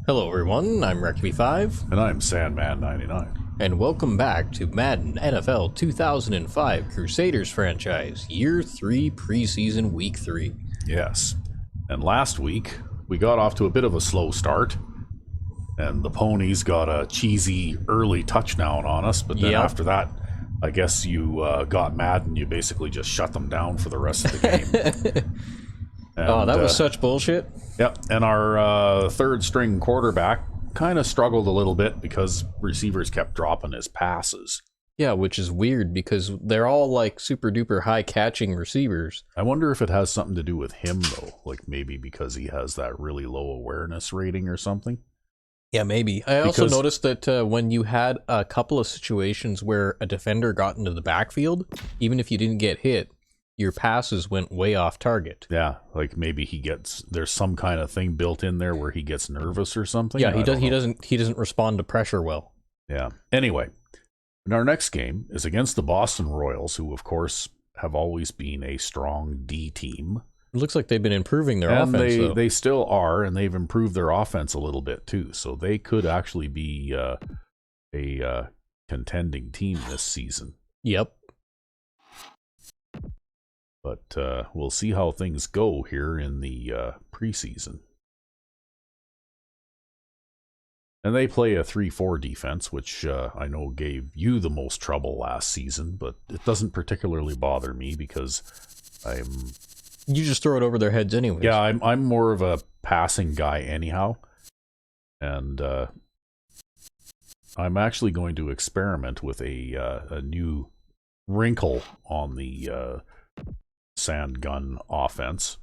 Hello everyone, I'm RecV5, And I'm Sandman99. and welcome back to Madden NFL 2005 Crusaders franchise, Year 3 Preseason Week 3. Yes. And last week, we got off to a bit of a slow start. And the Ponies got a cheesy early touchdown on us. But then after that, I guess you got mad and you basically just shut them down for the rest of the game. Oh, that was such bullshit. Yep. And our third string quarterback kind of struggled a little bit because receivers kept dropping his passes. Yeah, which is weird because they're all like super duper high catching receivers. I wonder if it has something to do with him, though. Like maybe because he has that really low awareness rating or something. Yeah, maybe. I also noticed that when you had a couple of situations where a defender got into the backfield, even if you didn't get hit, your passes went way off target. Yeah, like maybe there's some kind of thing built in there where he gets nervous or something. Yeah, he doesn't respond to pressure well. Yeah. Anyway, and our next game is against the Boston Royals, who of course have always been a strong D team. It looks like they've been improving their and offense, though. They still are, and they've improved their offense a little bit too. So they could actually be a contending team this season. Yep. But we'll see how things go here in the preseason. And they play a 3-4 defense, which I know gave you the most trouble last season, but it doesn't particularly bother me because You just throw it over their heads anyways. Yeah, I'm more of a passing guy anyhow. And I'm actually going to experiment with a new wrinkle on the sand gun offense,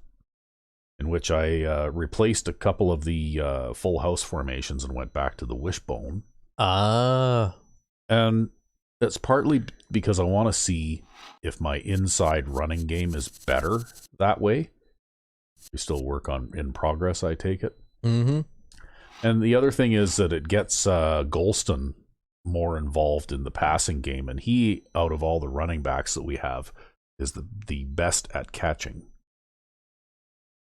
in which I replaced a couple of the full house formations and went back to the wishbone. And that's partly because I want to see if my inside running game is better that way. We still work in progress, I take it. Mm-hmm. And the other thing is that it gets Golston more involved in the passing game, and he, out of all the running backs that we have, is the best at catching.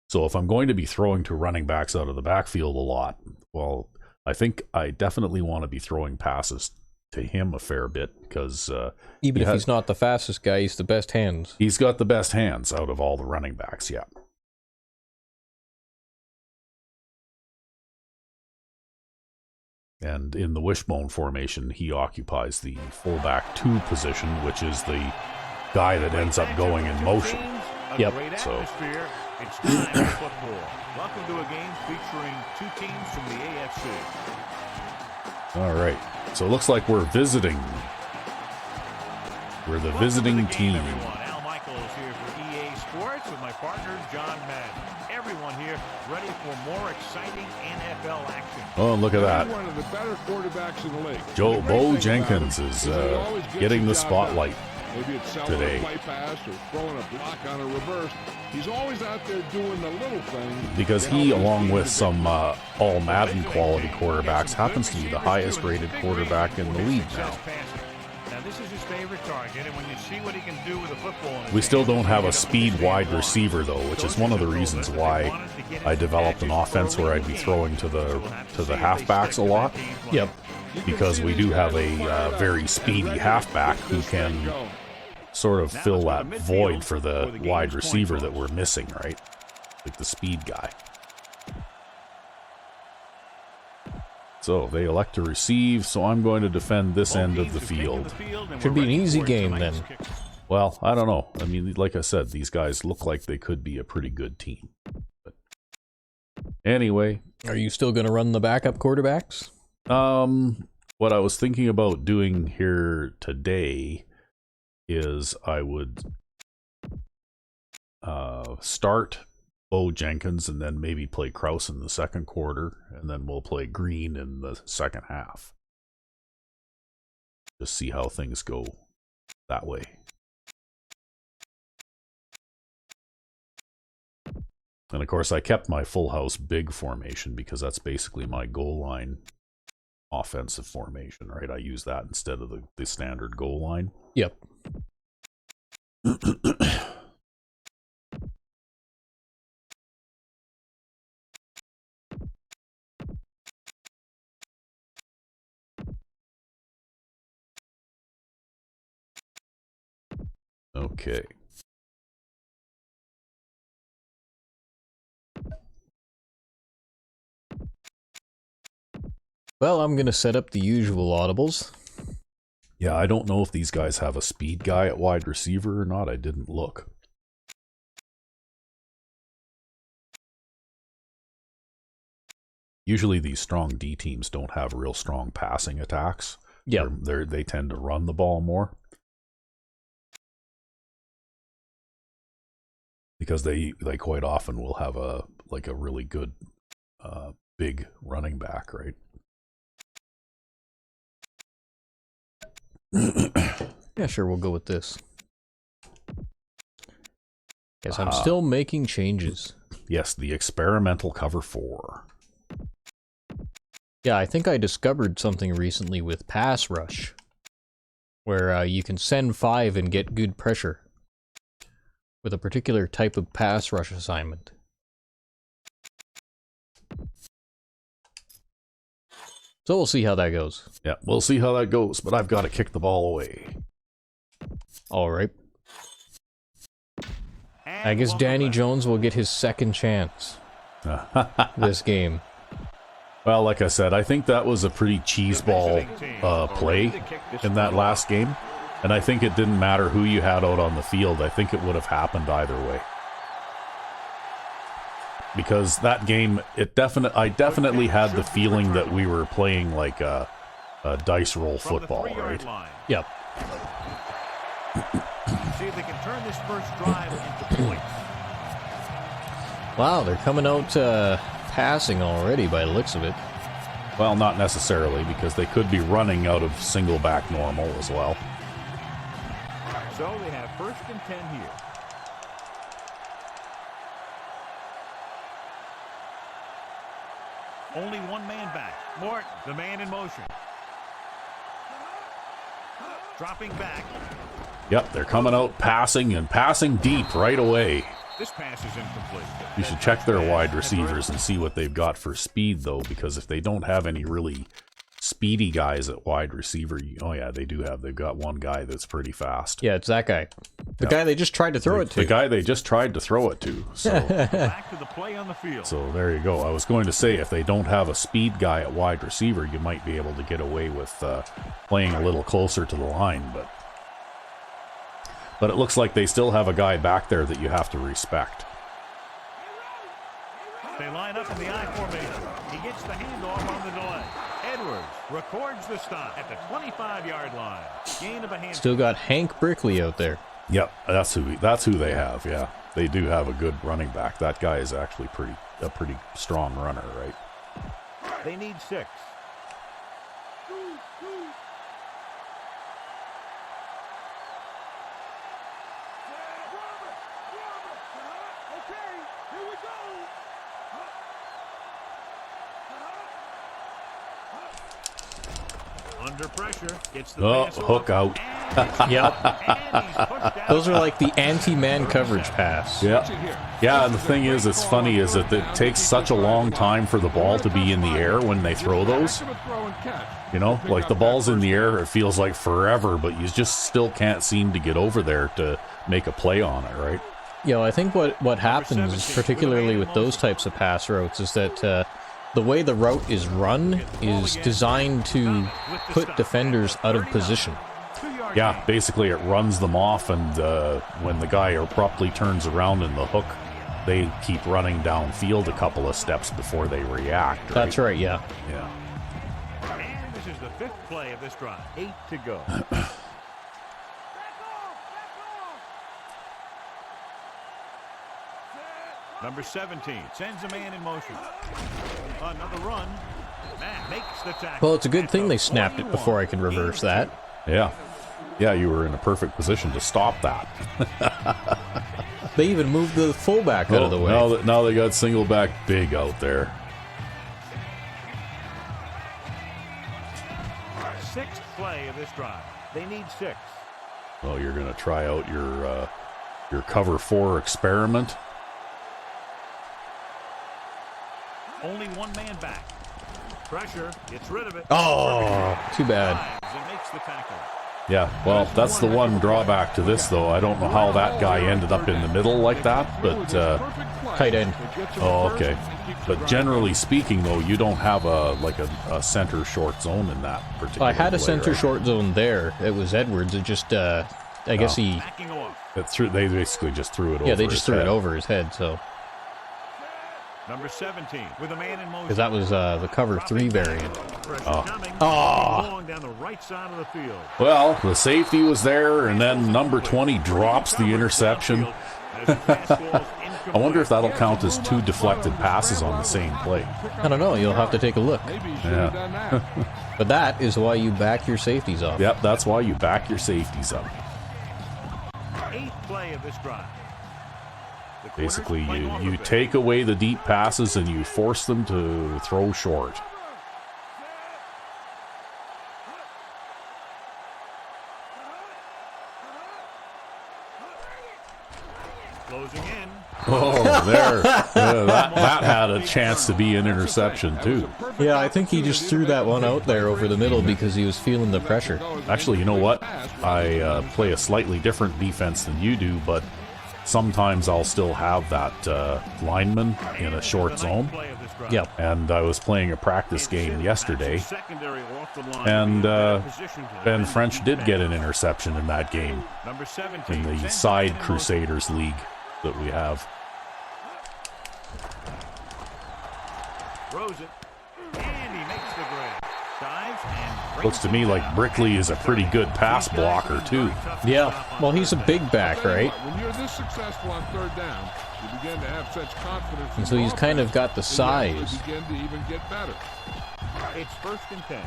So if I'm going to be throwing to running backs out of the backfield a lot, well, I think I definitely want to be throwing passes to him a fair bit because even if he's not the fastest guy, he's the best hands. He's got the best hands out of all the running backs, yeah. And in the wishbone formation, he occupies the fullback 2 position, which is the guy that ends up going in motion. Yep. So it's time for football. Welcome to a game featuring 2 teams from the AFC. All right. So it looks like we're visiting. We're the visiting team. Al Michaels here for EA Sports with my partner John Madden. Everyone here ready for more exciting NFL action. Oh, look at that. One of the better quarterbacks in the league. Bo Jenkins is getting the spotlight. Maybe it's selling today. a play pass or throwing a block on a reverse. He's always out there doing the little things. Because he, along with some all Madden quality quarterbacks, happens to be the highest rated quarterback in the league now. Now this is his favorite target, and when you see what he can do with a football, We still don't have a speed wide receiver though, which is one of the reasons why I developed an offense where I'd be throwing to the halfbacks a lot. Yep. Because we do have a very speedy halfback who can sort of fill that void for the wide receiver that we're missing, right? Like the speed guy. So they elect to receive, so I'm going to defend this end of the field. Should be an easy game then. Well, I don't know. I mean, like I said, these guys look like they could be a pretty good team. But anyway. Are you still going to run the backup quarterbacks? What I was thinking about doing here today is I would start Bo Jenkins and then maybe play Krause in the second quarter, and then we'll play Green in the second half. Just see how things go that way. And of course, I kept my full house big formation because that's basically my goal line offensive formation, right? I use that instead of the standard goal line. Yep. Okay. Well, I'm going to set up the usual audibles. Yeah, I don't know if these guys have a speed guy at wide receiver or not. I didn't look. Usually these strong D teams don't have real strong passing attacks. Yeah. They tend to run the ball more. Because they quite often will have a really good big running back, right? Yeah, sure, we'll go with this. Yes, I'm still making changes. Yes, the experimental cover 4. Yeah, I think I discovered something recently with pass rush, where you can send 5 and get good pressure with a particular type of pass rush assignment. So we'll see how that goes. Yeah, we'll see how that goes, but I've got to kick the ball away. All right. I guess Danny Jones will get his second chance this game. Well, like I said, I think that was a pretty cheeseball play in that last game. And I think it didn't matter who you had out on the field. I think it would have happened either way. Because that game, I definitely had the feeling that we were playing like a dice roll football, right? Yep. See if they can turn this first drive into points. Wow, they're coming out passing already by the looks of it. Well, not necessarily, because they could be running out of single back normal as well. So they have 1st and 10 here. Only one man back. Morton, the man in motion. Dropping back. Yep, they're coming out passing and passing deep right away. This pass is incomplete. You should check their wide receivers and see what they've got for speed, though, because if they don't have any really speedy guys at wide receiver, oh yeah, they do have. They've got one guy that's pretty fast. Yeah, it's that guy. The guy they just tried to throw it to. The guy they just tried to throw it to. So. Back to the play on the field. So there you go. I was going to say, if they don't have a speed guy at wide receiver, you might be able to get away with playing a little closer to the line, but it looks like they still have a guy back there that you have to respect. They line up in the I formation. He gets the handoff on the delay. Edwards records the stop at the 25-yard line. Gain of a hand. Still got Hank Brickley out there. Yep, that's who they have. Yeah, they do have a good running back. That guy is actually a pretty strong runner, right? They need 6. Under pressure, gets the pass hook out. Yep. Those are like the anti-man coverage pass. Yeah. Yeah, and the thing is, it's funny, is that it takes such a long time for the ball to be in the air when they throw those. You know, like the ball's in the air, it feels like forever, but you just still can't seem to get over there to make a play on it, right? You know, I think what happens, is particularly with those types of pass routes, is that the way the route is run is designed to put defenders out of position. Yeah, basically it runs them off, and when the guy abruptly turns around in the hook, they keep running downfield a couple of steps before they react. Right? That's right, yeah. Yeah. And this is the 5th play of this drive. 8 to go. Number 17 sends a man in motion. Another run. Matt makes the tackle. Well, it's a good thing they snapped it before I could reverse that. Yeah. Yeah, you were in a perfect position to stop that. They even moved the fullback out of the way. Now they got single back big out there. 6th play of this drive. They need 6. Well, you're going to try out your cover 4 experiment. Only one man back. Pressure gets rid of it. Oh, too bad. And makes the tackle. Yeah, well, that's the one drawback to this, though. I don't know how that guy ended up in the middle like that, but... tight end. Oh, okay. But generally speaking, though, you don't have a center short zone in that particular I had a play, center right? short zone there. It was Edwards. It just, I guess he... They basically just threw it over. Yeah, they just threw it over his head, so... Number 17 with a man in motion. Because that was the cover 3 variant. Going down the right side of the field. Well, the safety was there, and then number 20 drops the interception. I wonder if that'll count as 2 deflected passes on the same play. I don't know. You'll have to take a look. Yeah. But that is why you back your safeties off. Yep, that's why you back your safeties up. 8th play of this drive. Basically, you take away the deep passes and you force them to throw short. Closing in. Oh, there. That had a chance to be an interception, too. Yeah, I think he just threw that one out there over the middle because he was feeling the pressure. Actually, you know what? I play a slightly different defense than you do, but sometimes I'll still have that lineman in a short zone. Yep. And I was playing a practice game yesterday, and Ben French did get an interception in that game in the City Crusaders League that we have. Throws it, and he makes the grab. Dives and Looks to me like Brickley is a pretty good pass blocker, too. Yeah. Well, he's a big back, right? When you're this successful on third down, you begin to have such confidence. And so he's kind of got the size. You begin to even get better. It's 1st and 10.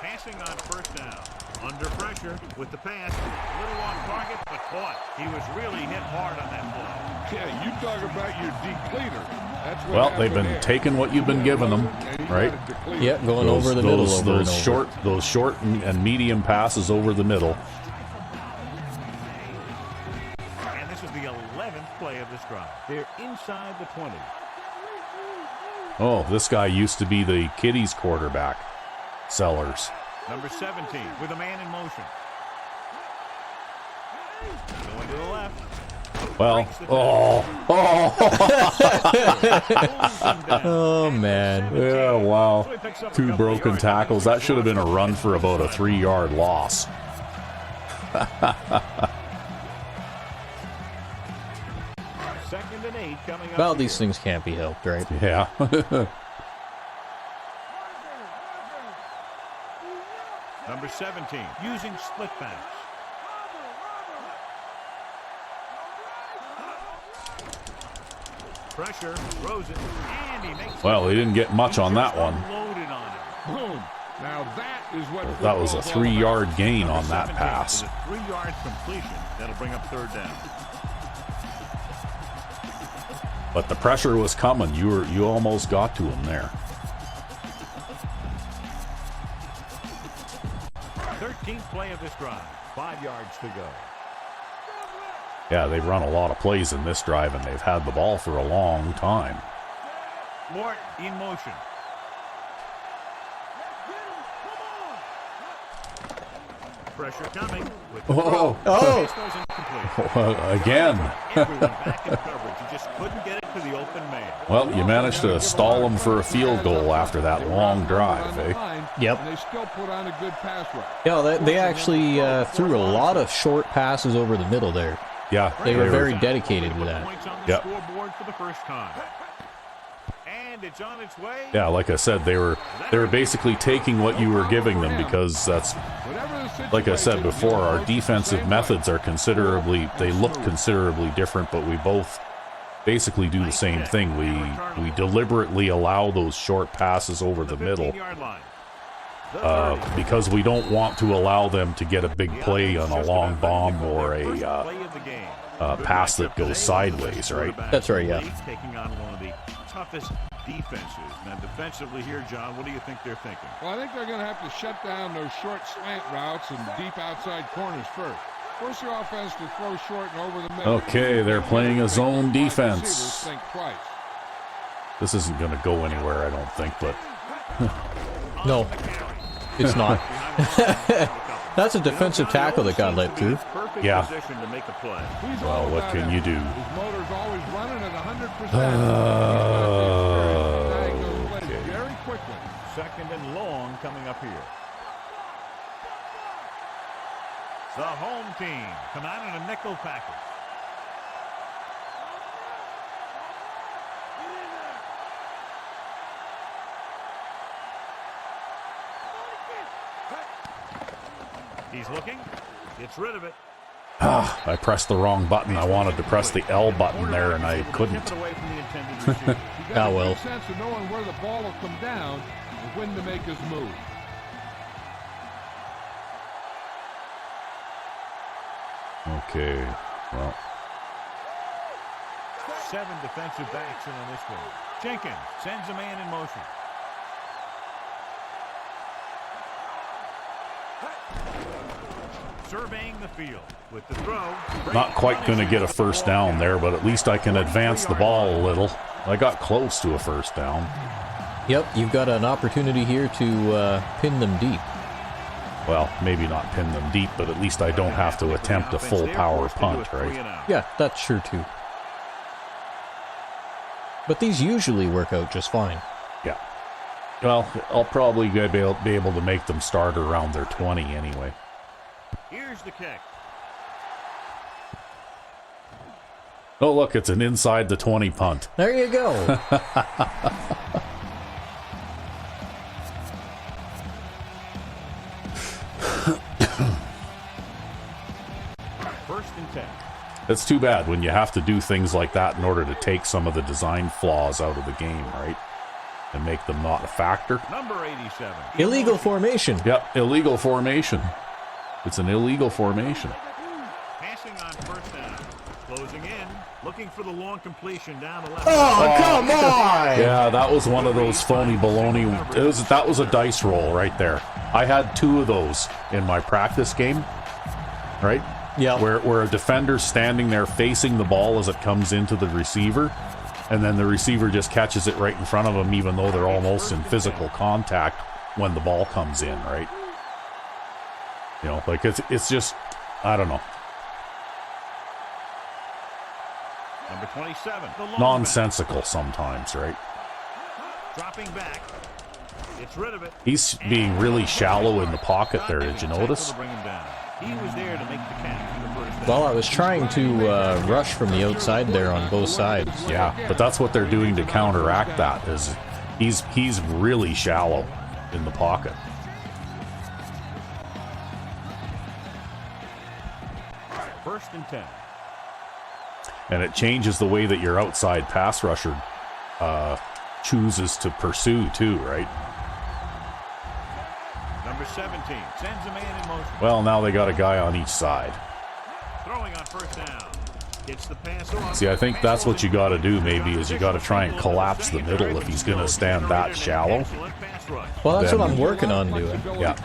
Passing on 1st down. Under pressure with the pass. A little off target, but caught. He was really hit hard on that play. Yeah, you talk about your depleter. That's what Well, they've been taking what you've been giving them, right? Yeah, going over the middle over and over. Those short and medium passes over the middle. And this is the 11th play of this drive. They're inside the 20. Oh, this guy used to be the Kitties quarterback. Sellers. Number 17 with a man in motion. Going to the left. Well, Oh, man. Yeah, wow. 2 broken tackles. That should have been a run for about a 3-yard loss. 2nd and 8 coming up. Well, these things can't be helped, right? Yeah. Number 17 using split backs. Pressure, throws it, and he makes Well, they didn't get much on that one. loaded on it. Boom. Now that is what That was a 3-yard gain on that pass. With a 3-yard completion, that'll bring up 3rd down. But the pressure was coming. You almost got to him there. 13th play of this drive. 5 yards to go. Yeah, they've run a lot of plays in this drive, and they've had the ball for a long time. Mort in motion. Pressure coming. With the throw. Pass goes incomplete. Again. Everyone back in coverage. You just couldn't get it to the open man. Well, you managed to stall them for a field goal after that long drive, eh? Yep. And they still put on a good pass rush. Yeah, they actually threw a lot of short passes over the middle there. Yeah. They were very dedicated to that. Points on the Yep. scoreboard for the first time. And it's on its way. Yeah, like I said, they were basically taking what you were giving them, because that's, like I said before, our defensive methods are they look considerably different, but we both basically do the same thing. We deliberately allow those short passes over the middle because we don't want to allow them to get a big play on a long bomb or a pass that goes sideways, right? That's right, yeah. Taking on one of the toughest defenses. Now, defensively here, John, what do you think they're thinking? Well, I think they're going to have to shut down those short slant routes and deep outside corners first. Force the offense to throw short and over the middle. Okay, they're playing a zone defense. Receivers think twice. This isn't going to go anywhere, I don't think, but... No, it's not. That's a defensive tackle that got let through. Yeah. Well, what can you do? His motor's always running at 100%. Okay. Very quickly. Second and long coming up here. The home team come out in a nickel package. He's looking. Gets rid of it. I pressed the wrong button. I wanted to press the L button there, and I couldn't. Ah, well. Sense of knowing where the ball will come down and when to make his move. Okay, well. 7 defensive backs in on this one. Jenkins sends a man in motion. Surveying the field with the throw. Not quite going to get a first down there, but at least I can advance the ball a little. I got close to a first down. Yep, you've got an opportunity here to pin them deep. Well, maybe not pin them deep, but at least I don't have to attempt a full power punt, right? Yeah, that's sure too. But these usually work out just fine. Yeah. Well, I'll probably be able to make them start around their 20 anyway. Here's the kick. Oh, look, it's an inside the 20 punt. There you go. First and 10. It's too bad when you have to do things like that in order to take some of the design flaws out of the game, right? And make them not a factor. Number 87. Illegal formation. Yep, illegal formation. It's an illegal formation. Passing on first down. Closing in. Looking for the long completion down the left. Oh, come on! Yeah, that was one of those phony baloney. That was a dice roll right there. I had 2 of those in my practice game, right? Yeah. Where a defender's standing there facing the ball as it comes into the receiver, and then the receiver just catches it right in front of them, even though they're almost in physical contact when the ball comes in, right? You know, like it's just, I don't know. Number 27. Nonsensical sometimes, right? Dropping back. Gets rid of it. He's being really shallow in the pocket there. Did you notice? He was there to make the catch for the first down. Well, I was trying to rush from the outside there on both sides. Yeah, but that's what they're doing to counteract that. Is he's really shallow in the pocket. First and 10. And it changes the way that your outside pass rusher chooses to pursue too, right? Number 17 sends a man in motion. Well, now they got a guy on each side. Throwing on first down. Gets the pass off. See, I think that's what you got to do maybe is you got to try and collapse the middle if he's going to stand that shallow. Well, that's Then- what I'm working on doing. Yeah.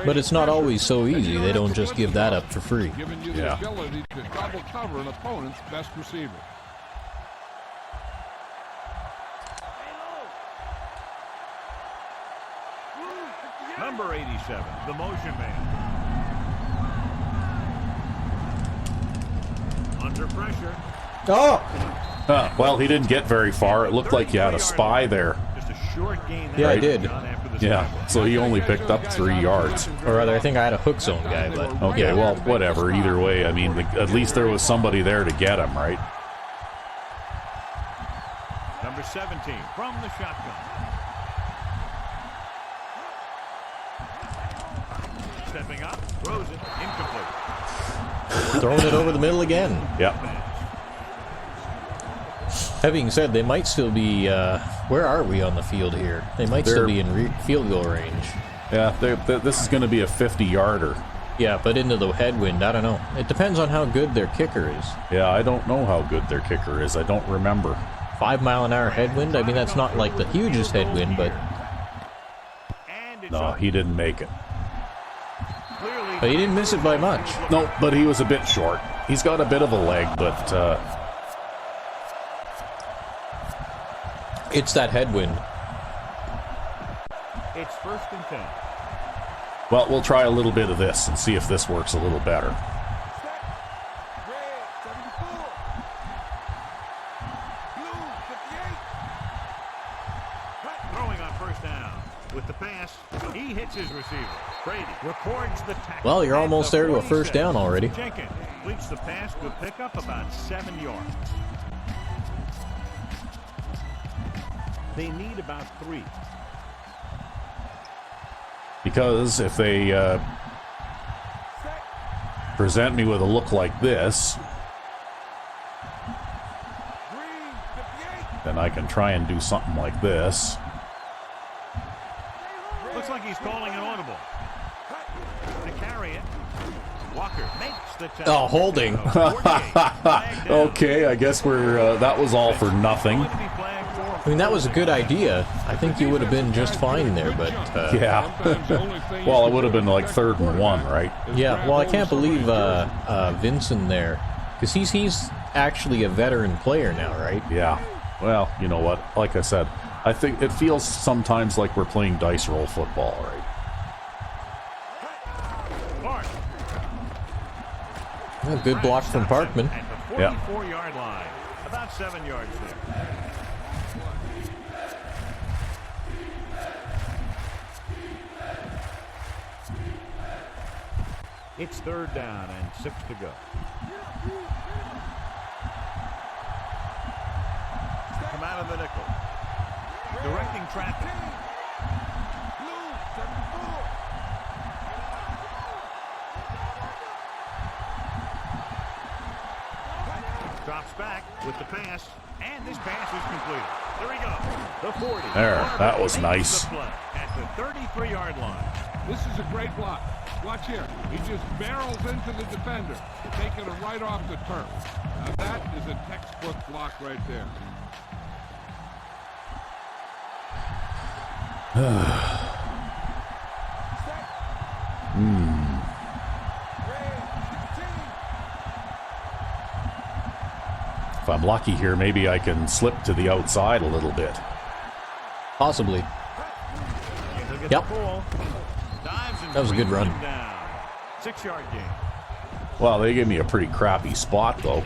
But it's not always so easy. They don't just give that up for free. Giving you the Yeah. ability to double cover an opponent's best receiver. Number 87, the motion man. Under pressure. Oh! Well, he didn't get very far. It looked like you had a spy there. Just a short gain. Yeah, I did. Yeah, so he only picked up 3 yards. Or rather, I think I had a hook zone guy, but Okay, yeah. well, whatever. Either way, I mean, at least there was somebody there to get him, right? Number 17 from the shotgun. Stepping up, throws it, incomplete. Throwing it over the middle again. Yeah. That being said, they might still be, where are we on the field here? They might still be in field goal range. Yeah, this is going to be a 50-yarder. Yeah, but into the headwind, I don't know. It depends on how good their kicker is. Yeah, I don't know how good their kicker is. I don't remember. 5 mile an hour headwind? I mean, that's not like the hugest headwind, but And it's No, up. he didn't make it. he didn't miss it by much. No, but he was a bit short. He's got a bit of a leg, but It's that headwind. It's 1st and 10. Well, we'll try a little bit of this and see if this works a little better. Throwing on 1st down. With the pass, he hits his receiver. Brady records the tackle. Well, you're almost there to a 1st down already. Jenkins completes the pass to pick up about 7 yards. They need about 3. Because if they present me with a look like this, then I can try and do something like this. Looks like he's calling an audible. To carry it, Walker makes the tackle. Oh, holding. Okay, I guess we're that was all for nothing. I mean, that was a good idea. I think you would have been just fine there, but... Yeah. Well, it would have been like 3rd and 1, right? Yeah, well, I can't believe Vincent there. Because he's actually a veteran player now, right? Yeah. Well, you know what? Like I said, I think it feels sometimes like we're playing dice roll football, right? A good block from Parkman. At the 44-yard line. About 7 yards there. It's 3rd down and 6 to go. Come out of the nickel. Directing traffic. Drops back with the pass, and this pass is completed. There we go. The 40. There, that was nice. At the 33-yard line. This is a great block. Watch here. He just barrels into the defender, taking it right off the turf. Now that is a textbook block right there. If I'm lucky here, maybe I can slip to the outside a little bit. Possibly. Yep. That was a good run. 6-yard gain. Well, they gave me a pretty crappy spot, though.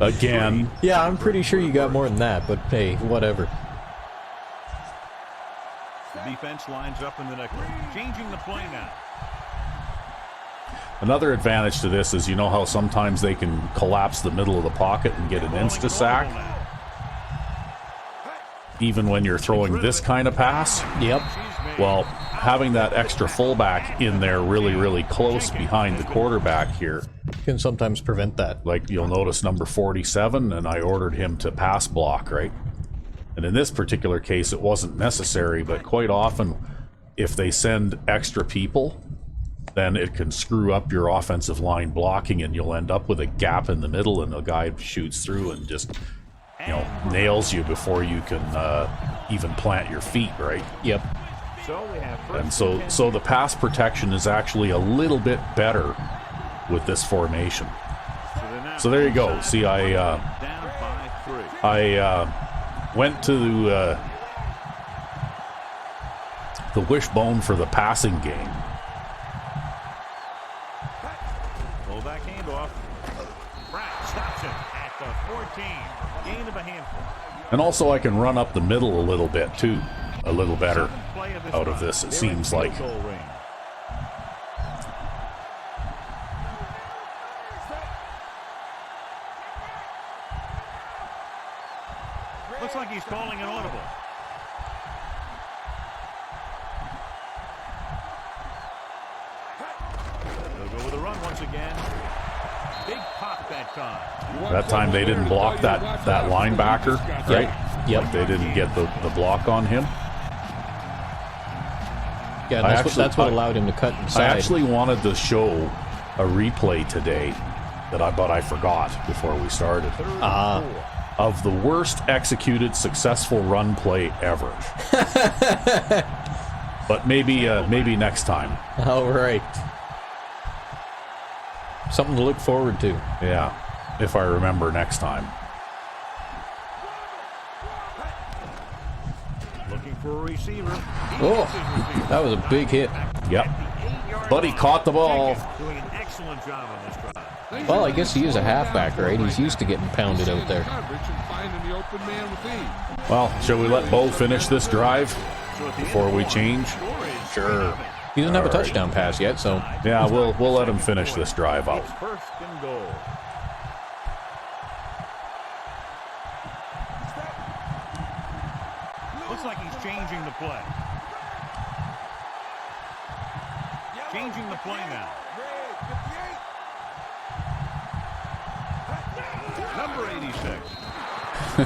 Again. Yeah, I'm pretty sure you got more than that, but hey, whatever. The defense lines up in the nickel, changing the play now. Another advantage to this is, you know how sometimes they can collapse the middle of the pocket and get an insta-sack? Even when you're throwing this kind of pass? Yep. Well, having that extra fullback in there really, really close behind the quarterback here Can sometimes prevent that. Like you'll notice number 47, and I ordered him to pass block, right? And in this particular case, it wasn't necessary, but quite often, if they send extra people, then it can screw up your offensive line blocking, and you'll end up with a gap in the middle, and the guy shoots through and just, you know, nails you before you can even plant your feet, right? Yep. And so the pass protection is actually a little bit better with this formation. So there you go. See, I went to the wishbone for the passing game. Fullback handoff. Pratt stops him at the 14. Gain of a handful. And also I can run up the middle a little bit too. A little better out of this, it seems like. Looks like he's calling an audible. They'll go with a run once again. Big pop that time. That time they didn't block that linebacker, right? Yep. They didn't get the block on him. Yeah, that's what allowed him to cut inside. I actually wanted to show a replay today, but I forgot before we started. Of the worst executed successful run play ever. But maybe next time. All right. Something to look forward to. Yeah, if I remember next time. for a receiver. Oh, that was a big hit. Yep. But he caught the ball. Doing an excellent job on this drive. Well, I guess he is a halfback, right? He's used to getting pounded out there. Well, shall we let Bo finish this drive before we change? Sure. He doesn't have a touchdown pass yet, so Yeah, we'll let him finish this drive out. It's first and goal. Looks like he's changing the play. Changing the play now. Number 86. The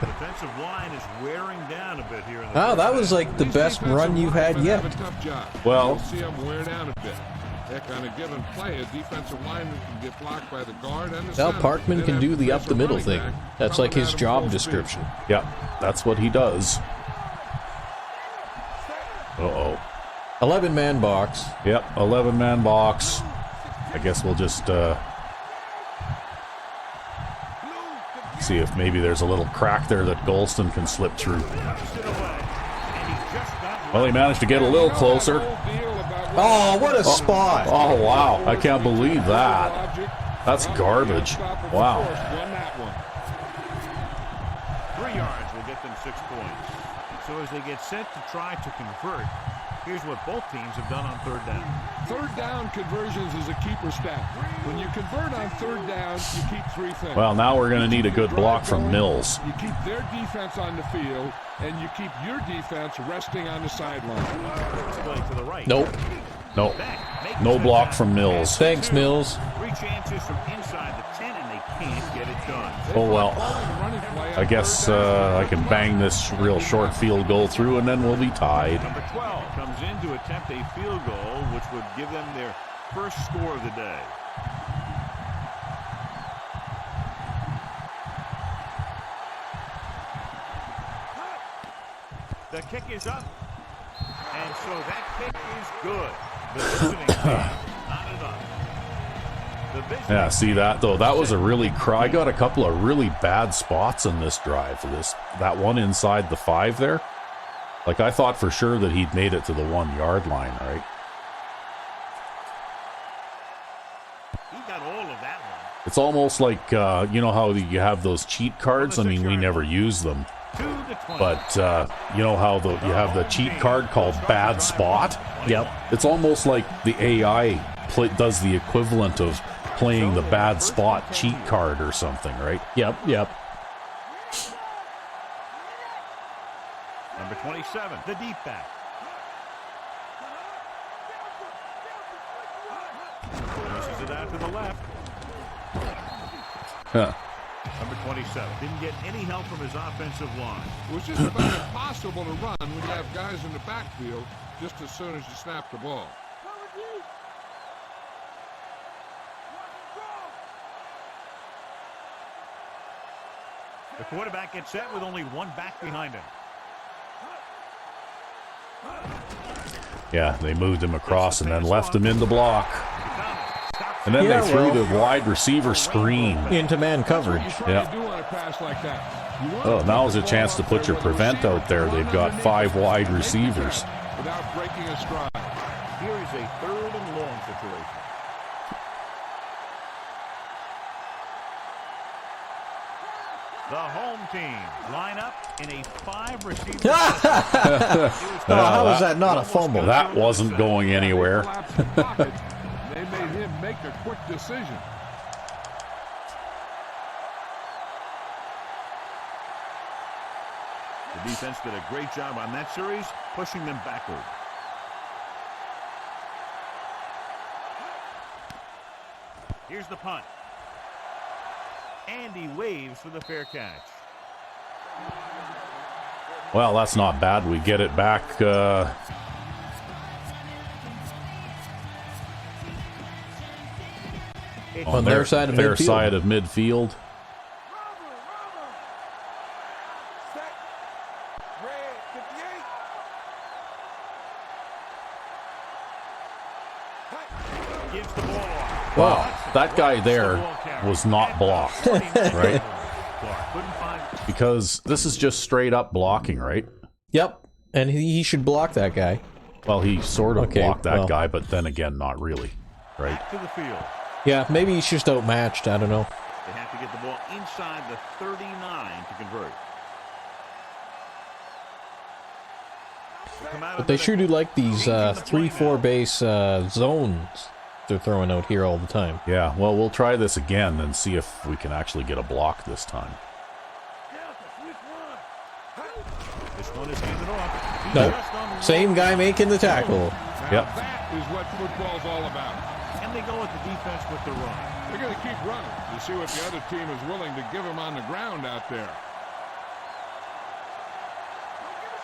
defensive line is wearing down a bit here in the wow, that was like the best run you've had yet. Well- You'll see them wear down a bit. Heck, on a given play, a defensive lineman can get blocked by the guard and the Now center. Parkman Then can have do the defensive up the middle running thing. back That's like coming his out of job full speed. description. Yep, that's what he does. Uh-oh. 11-man box. Yep, 11-man box. I guess we'll just see if maybe there's a little crack there that Golston can slip through. Well, he managed to get a little closer. Oh, what a spot! Oh, wow. I can't believe that. That's garbage. Wow. 3 yards will get them 6 points. So as they get set to try to convert, here's what both teams have done on third down. Third down conversions is a keeper stat. When you convert on third down, you keep 3 things. Well, now we're going to need a good block from Mills. You keep their defense on the field, and you keep your defense resting on the sideline. Play to the right. Nope. No. No block from Mills. Thanks, Mills. 3 chances from inside the 10, and they can't get it done. Oh, well. I guess I can bang this real short field goal through, and then we'll be tied. Number 12 comes in to attempt a field goal, which would give them their first score of the day. The kick is up, and so that kick is good. The visiting team, not enough. The visiting Yeah, see that, though? That was a really I got a couple of really bad spots in this drive. That one inside the 5 there. Like, I thought for sure that he'd made it to the 1-yard line, right? He got all of that one. It's almost like, you know how you have those cheat cards? I mean, we never use them. 2 to 20. But you know how you have the cheat card called Bad Spot? Yep. It's almost like the AI does the equivalent of playing the Bad Spot cheat card or something, right? Yep. Number 27, the deep back. Pushes it out to the left. Huh. Number 27 didn't get any help from his offensive line. It was just about impossible to run when you have guys in the backfield just as soon as you snap the ball. The quarterback gets set with only 1 back behind him. Yeah, they moved him across and then left him in the block. And then Yeah, they threw well, the wide receiver screen. Into man coverage. Yeah. You do on a pass like that. You want Oh, to now's a put the chance to ball put your in front of prevent the out there. They've got 5 wide receivers. without breaking a stride. Here is a 3rd and long situation. The home team line up in a 5-receiver. How was that not a fumble? That wasn't going anywhere. Collapsed the pocket. They made him make a quick decision. The defense did a great job on that series, pushing them backward. Here's the punt. And he waves for the fair catch. Well, that's not bad. We get it back. On their side of their midfield. side of midfield. Gives the ball off. Wow, that guy there was not blocked, right? Couldn't find Because this is just straight up blocking, right? Yep. And he should block that guy. Well, he sort of Okay, blocked that well. guy, but then again, not really, right? Back to the field. Yeah, maybe he's just outmatched. I don't know. They have to get the ball inside the 39 to convert. But they sure do like these 3-4 base zones they're throwing out here all the time. Yeah, well, we'll try this again and see if we can actually get a block this time. This one is handed off. He's Nope. just on the Same wrong guy side. making the tackle. Now Yep. that is what football's all about. And they go with the defense with the run. They're going to keep running to see what the other team is willing to give them on the ground out there.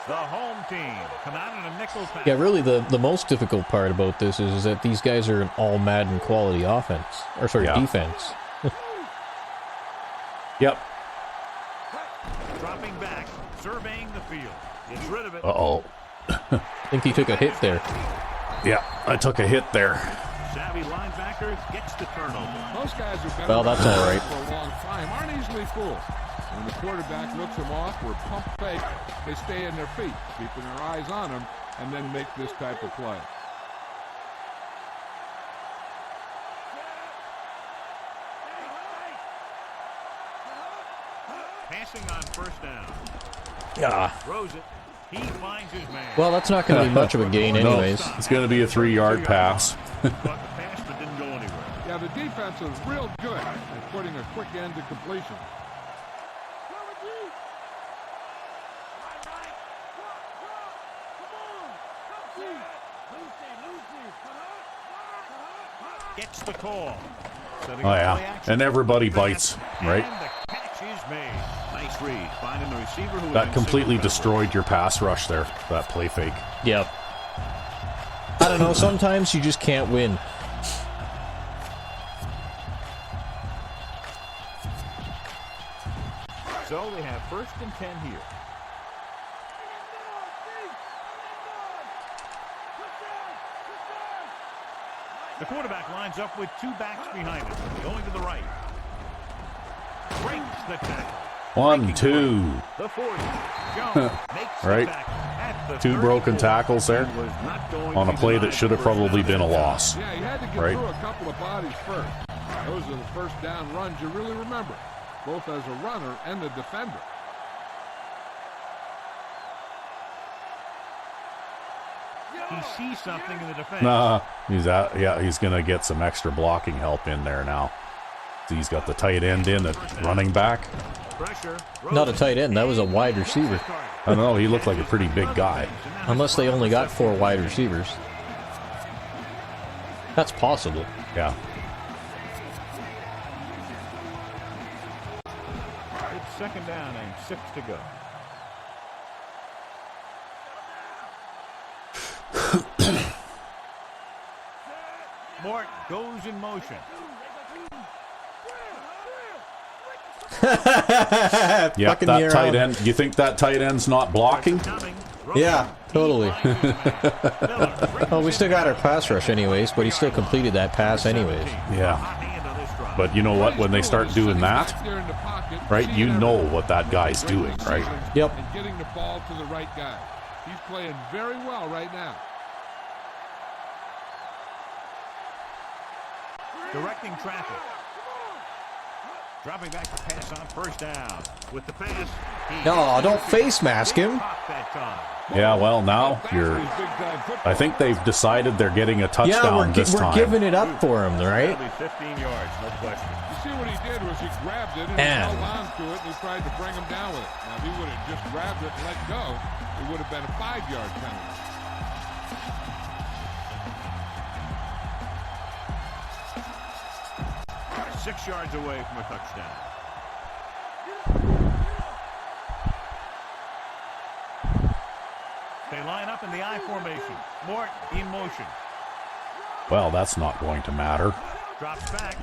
The home team come out in a nickel pass. Yeah, really the most difficult part about this is that these guys are an all Madden quality offense. Or sorry, Yeah. defense. Yep. Dropping back, surveying the field. Gets rid of it. Uh-oh. I think he took a hit there. Yeah, I took a hit there. Savvy linebacker gets the turnover. Most guys have been Well, that's around all right. for a long time, aren't easily fooled. When the quarterback looks them off or pump fake, they stay in their feet, keeping their eyes on them, and then make this type of play. Passing on first down. Yeah. Throws it. He finds his man. Well, that's not going to be much of a gain anyways. No, it's going to be a 3-yard pass. Caught the pass but didn't go anywhere. Yeah, the defense is real good at putting a quick end to completion. Gets the call. Setting Oh, up yeah. play action. And everybody bites, right? And the catch is made. Nice read. Finding the receiver who was That in completely single destroyed your pass rush there, that play fake. Yep. I don't know, sometimes you just can't win. coverage. So they have 1st and 10 here. The quarterback lines up with 2 backs behind him. Going to the right. Breaks the tackle. 1, 2. The 40. Jones makes Right. the tackle at the 2 broken 34. tackles there He was not going on a to play deny that should have the first probably down. been a loss. Yeah, you had to get Right. through a couple of bodies first. Those are the first down runs you really remember, both as a runner and a defender. He sees something in the defense. Nah, he's out. Yeah, he's going to get some extra blocking help in there now. See, he's got the tight end in at running back. Pressure. Not a tight end, that was a wide receiver. I don't know, he looked like a pretty big guy. Unless they only got 4 wide receivers. That's possible. Yeah. It's 2nd down and 6 to go. Mort goes in motion. Yeah, Fucking me that tight around. end. You think that tight end's not blocking? Coming. Yeah, totally. Miller Well, we still got our pass rush anyways, but he still completed that pass anyways. Yeah. But you know what? When they start doing that, right, you know what that guy's doing, right? Yep. And getting the ball to the right guy. He's playing very well right now. Directing traffic. Dropping back to pass on 1st down. With the pass. No, don't face mask him. Yeah, well, now you're... I think they've decided they're getting a touchdown this we're time. giving it up for him, right? 15 yards, no question. You see what he did was he grabbed it and Man. he held on to it and he tried to bring him down with it. Now, if he would have just grabbed it and let go, it would have been a 5-yard penalty. Six yards away from a touchdown. They line up in the I formation. Mort in motion. Well, that's not going to matter. Drops back.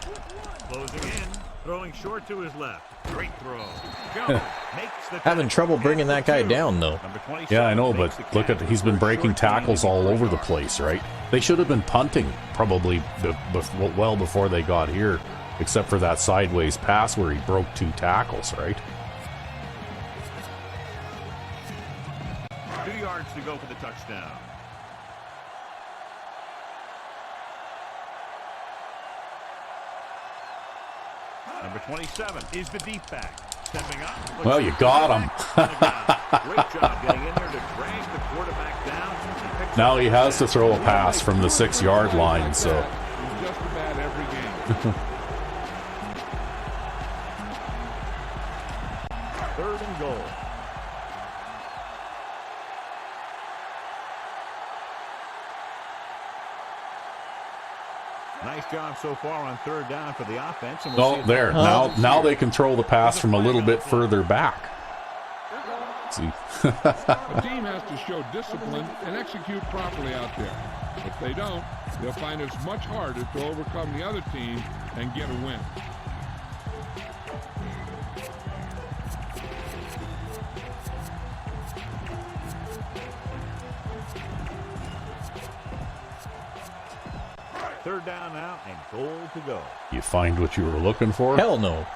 Closing in. Throwing short to his left. Great throw. Jones makes the Having trouble bringing that guy down, though. Number 27 Yeah, I know, makes but the look at, catch. he's been breaking Short tackles gain, all over the 3 place, right? They should have been punting probably well before they got here, except for that sideways pass where he broke 2 tackles, right? 2 yards to go for the touchdown. Number 27 is the deep back. Stepping up. Well, you got him. Great job getting in there to drag the quarterback down. Now he has to throw a pass from the 6-yard line, so. Just about every game. 3rd and goal. Nice job so far on 3rd down for the offense. And Oh, there. Now they can throw the pass from a little bit further back. See. A team has to show discipline and execute properly out there. If they don't, they'll find it's much harder to overcome the other team and get a win. Third down now and goal to go. You find what you were looking for? Hell no.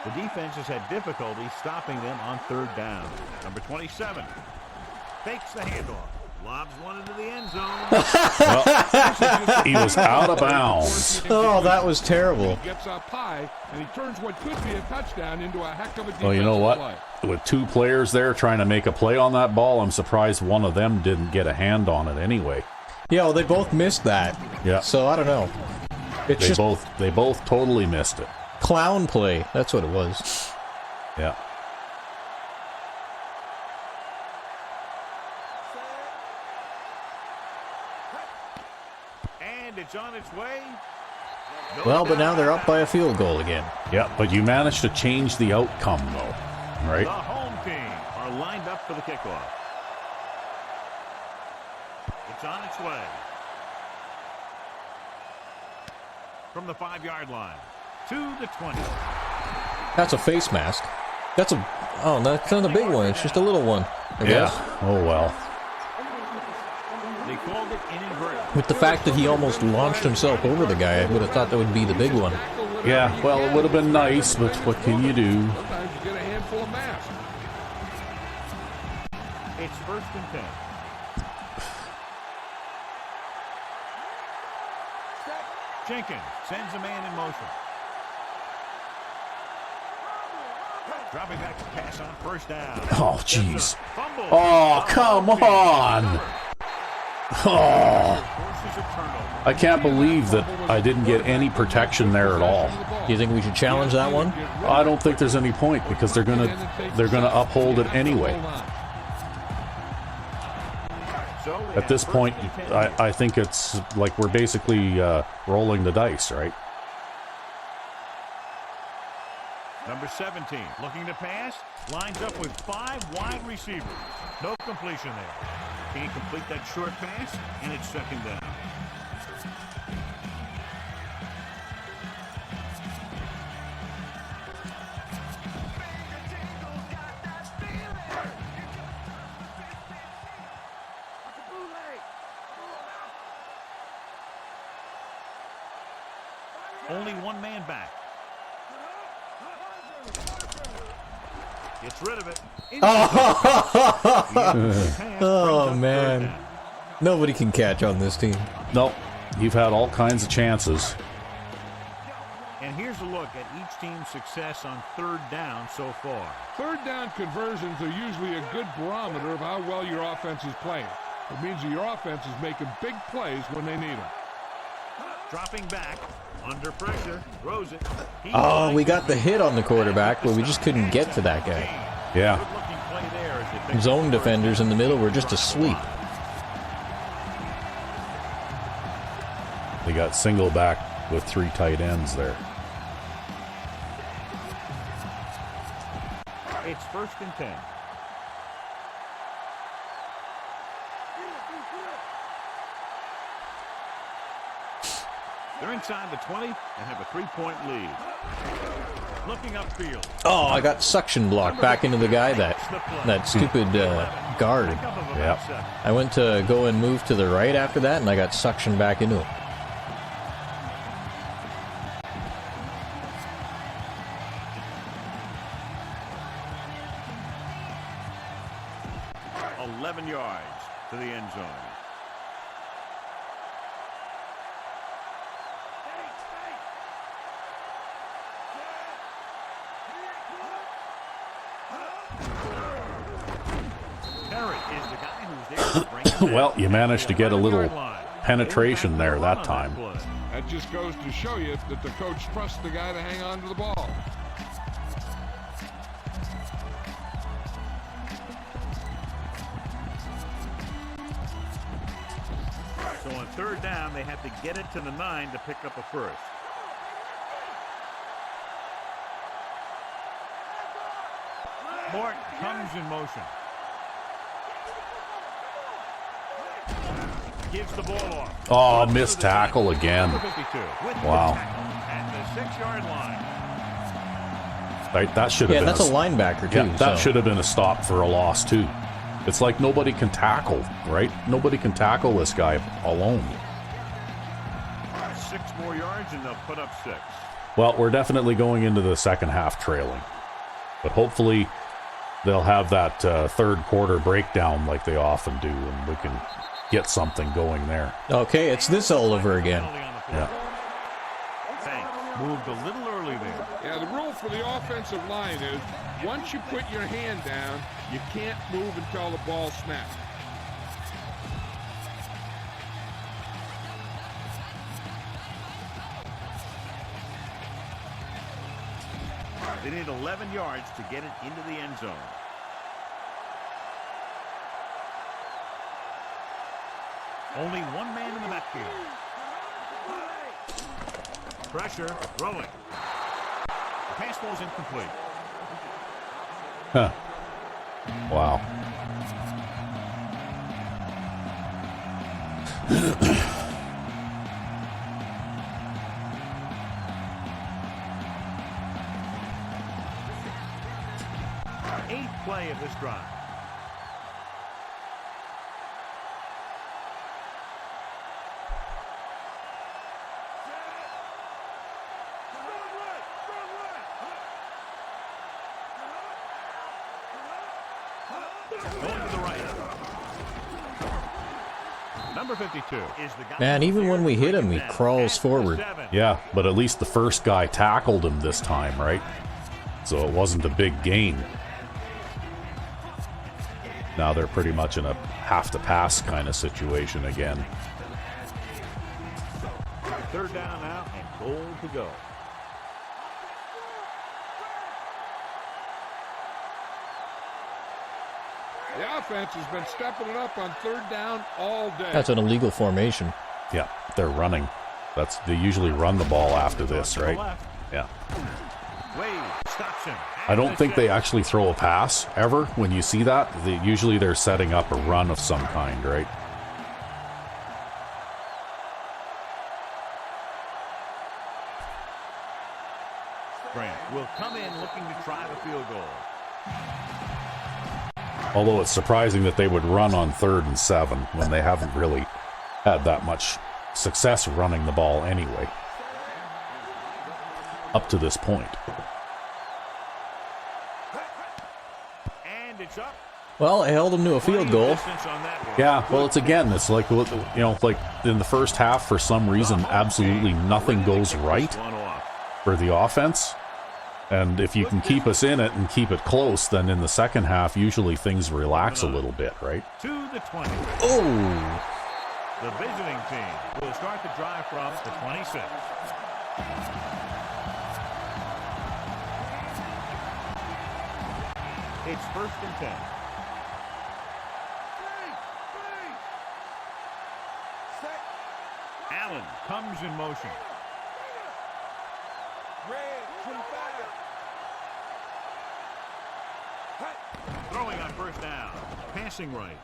The defense has had difficulty stopping them on 3rd down. Number 27 fakes the handoff. Lobs one into the end zone. Well, he was out of bounds. Oh, that was terrible. He gets up high, and he turns what could be a touchdown into a heck of a defensive Well, you know what? play. With 2 players there trying to make a play on that ball, I'm surprised one of them didn't get a hand on it anyway. Yeah, well, they both missed that. Yeah. So I don't know. It's They just both totally missed it. clown play. That's what it was. Yeah. And it's on its way. No Well, but now doubt. they're up by a field goal again. Yeah, but you managed to change the outcome though, right? The home team are lined up for the kickoff. It's on its way. From the 5-yard line to the 20. That's a face mask. That's a... Oh, that's not a big one. It's just a little one, I guess. Oh well. They called it inadvertent. With the fact that he almost launched himself over the guy, I would have thought that would be the big one. Yeah, well, it would have been nice, but what can you do? Sometimes you get a handful of masks. It's 1st and 10. Jenkins sends a man in motion. Dropping back to pass on 1st down. Oh, jeez. Fumble. Oh, come on. Oh, Forces a turnover. I can't believe that I didn't get any protection there at all. Do you think we should challenge that one? I don't think there's any point because they're gonna uphold it anyway. So we At have this 1st point, and 10. I think it's like we're basically rolling the dice, right? Number 17 looking to pass. Lines up with 5 wide receivers. No completion there. Can't complete that short pass, and it's 2nd down. Only one man back. Gets rid of it. Oh, man. Nobody can catch on this team. Nope. You've had all kinds of chances. And here's a look at each team's success on 3rd down so far. 3rd down conversions are usually a good barometer of how well your offense is playing. It means that your offense is making big plays when they need them. Dropping back, under pressure, throws it. Oh, we got the hit on the quarterback, but we just couldn't get to that guy. Yeah. Good-looking play there as they pick Zone up defenders in the middle were just asleep. They got single back with 3 tight ends there. It's 1st and 10. They're inside the 20 and have a 3-point lead. Looking upfield. Oh, I got suction blocked back into the guy, that stupid guard. Yep. I went to go and move to the right after that, and I got suctioned back into him. Well, you managed to get a little penetration there that time. That just goes to show you that the coach trusts the guy to hang on to the ball. So on third down, they have to get it to the 9 to pick up a first. Morton comes in motion. Gives the ball off. Oh, missed tackle again. Wow. At the 6-yard line. Right, that should have Yeah, been that's a linebacker, too. Yeah, that should have been a stop for a loss, too. It's like nobody can tackle, right? Nobody can tackle this guy alone. 6 more yards and they'll put up 6. Well, we're definitely going into the second half trailing. But hopefully they'll have that third quarter breakdown like they often do, and we can get something going there. Okay, it's this all over again. Yeah. Thanks. Moved a little early there. Yeah, the rule for the offensive line is once you put your hand down, you can't move until the ball snaps. They need 11 yards to get it into the end zone. Only one man in the backfield. Pressure, throwing. The pass ball is incomplete. Huh. Wow. Eighth play of this drive. Going to the right. Number 52 is the guy. Man, even when we hit him, he crawls forward. Yeah, but at least the first guy tackled him this time, right? So it wasn't a big gain. Now they're pretty much in a have-to-pass kind of situation again. Third down now and goal to go. The offense has been stepping it up on third down all day. That's an illegal formation. Yeah, they're running. They usually run the ball after this, right? Yeah. Wade stops him. I don't think they actually throw a pass ever. When you see that, usually they're setting up a run of some kind, right? Grant will come in looking to try the field goal. Although it's surprising that they would run on 3rd and 7 when they haven't really had that much success running the ball anyway. Up to this point. And it's up. Well, I held him to a field goal. Yeah, well, it's like, like in the first half, for some reason, absolutely nothing goes right for the offense. And if you can keep us in it and keep it close, then in the second half, usually things relax a little bit, right? To the 20. Oh! The visiting team will start the drive from the 26. It's 1st and 10. Allen comes in motion. Throwing on 1st down. Passing right.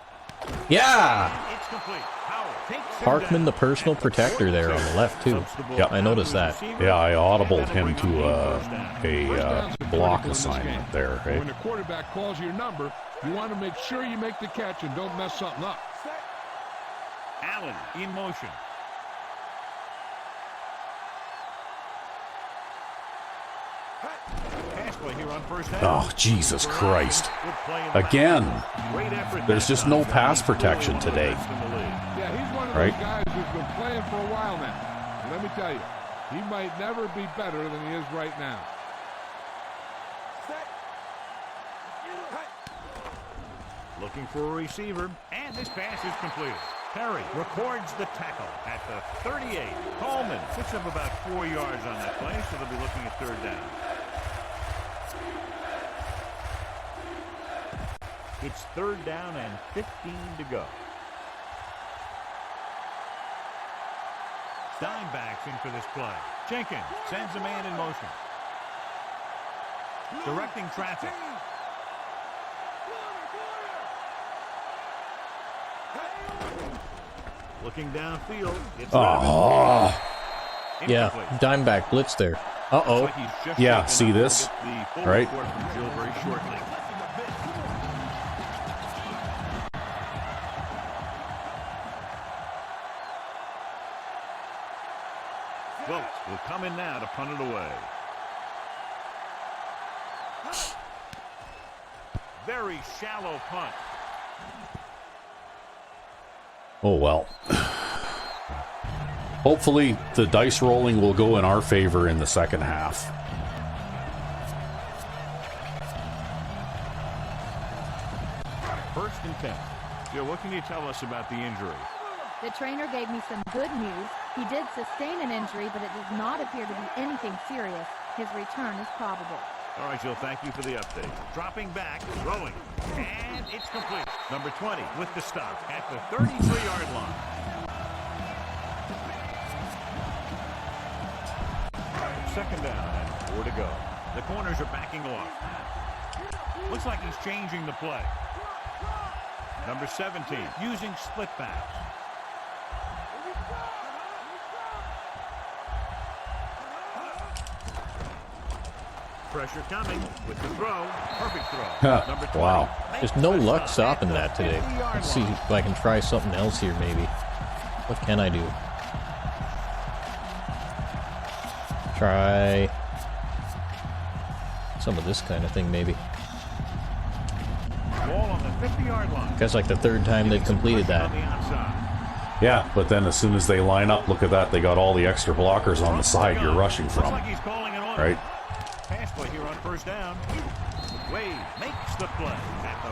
Yeah! It's complete. Howell takes him Parkman, down. the personal protector there on the left, too. Yep. I noticed that. Yeah, I audibled him to a block assignment there, When right? the quarterback calls your number, you want to make sure you make the catch and don't mess something up. Allen in motion. Pass play here on 1st down. Oh, Jesus Christ. Again. There's just no pass protection today. Yeah, he's one of Right. those guys who's been playing for a while now. And let me tell you, he might never be better than he is right now. Looking for a receiver, and this pass is completed. Perry records the tackle at the 38. Coleman picks up about 4 yards on that play, so they'll be looking at third down. It's third down and 15 to go. Steinbach's in for this play. Jenkins sends a man in motion. Directing traffic. Looking downfield. It's yeah, Dimebag blitz there. Uh-oh. Like yeah, see this? Right? Wilkes will come in now to punt it away. Very shallow punt. Oh, well. Hopefully the dice rolling will go in our favor in the second half. First and 10. Joe, what can you tell us about the injury? The trainer gave me some good news. He did sustain an injury, but it does not appear to be anything serious. His return is probable. All right, Jill, thank you for the update. Dropping back, throwing, and it's complete. Number 20 with the stop at the 33-yard line. Second down and 4 to go. The corners are backing off. Looks like he's changing the play. Number 17 using split backs. Pressure coming with the throw. Perfect throw. Number 20. Wow. There's no luck stopping that today. Let's see if I can try something else here, maybe. What can I do? Try some of this kind of thing, maybe. Ball on the 50-yard line. That's like the third time they've completed that. Yeah, but then as soon as they line up, look at that. They got all the extra blockers on the side you're rushing from. Right? Pass play here on first down. Wade makes the play.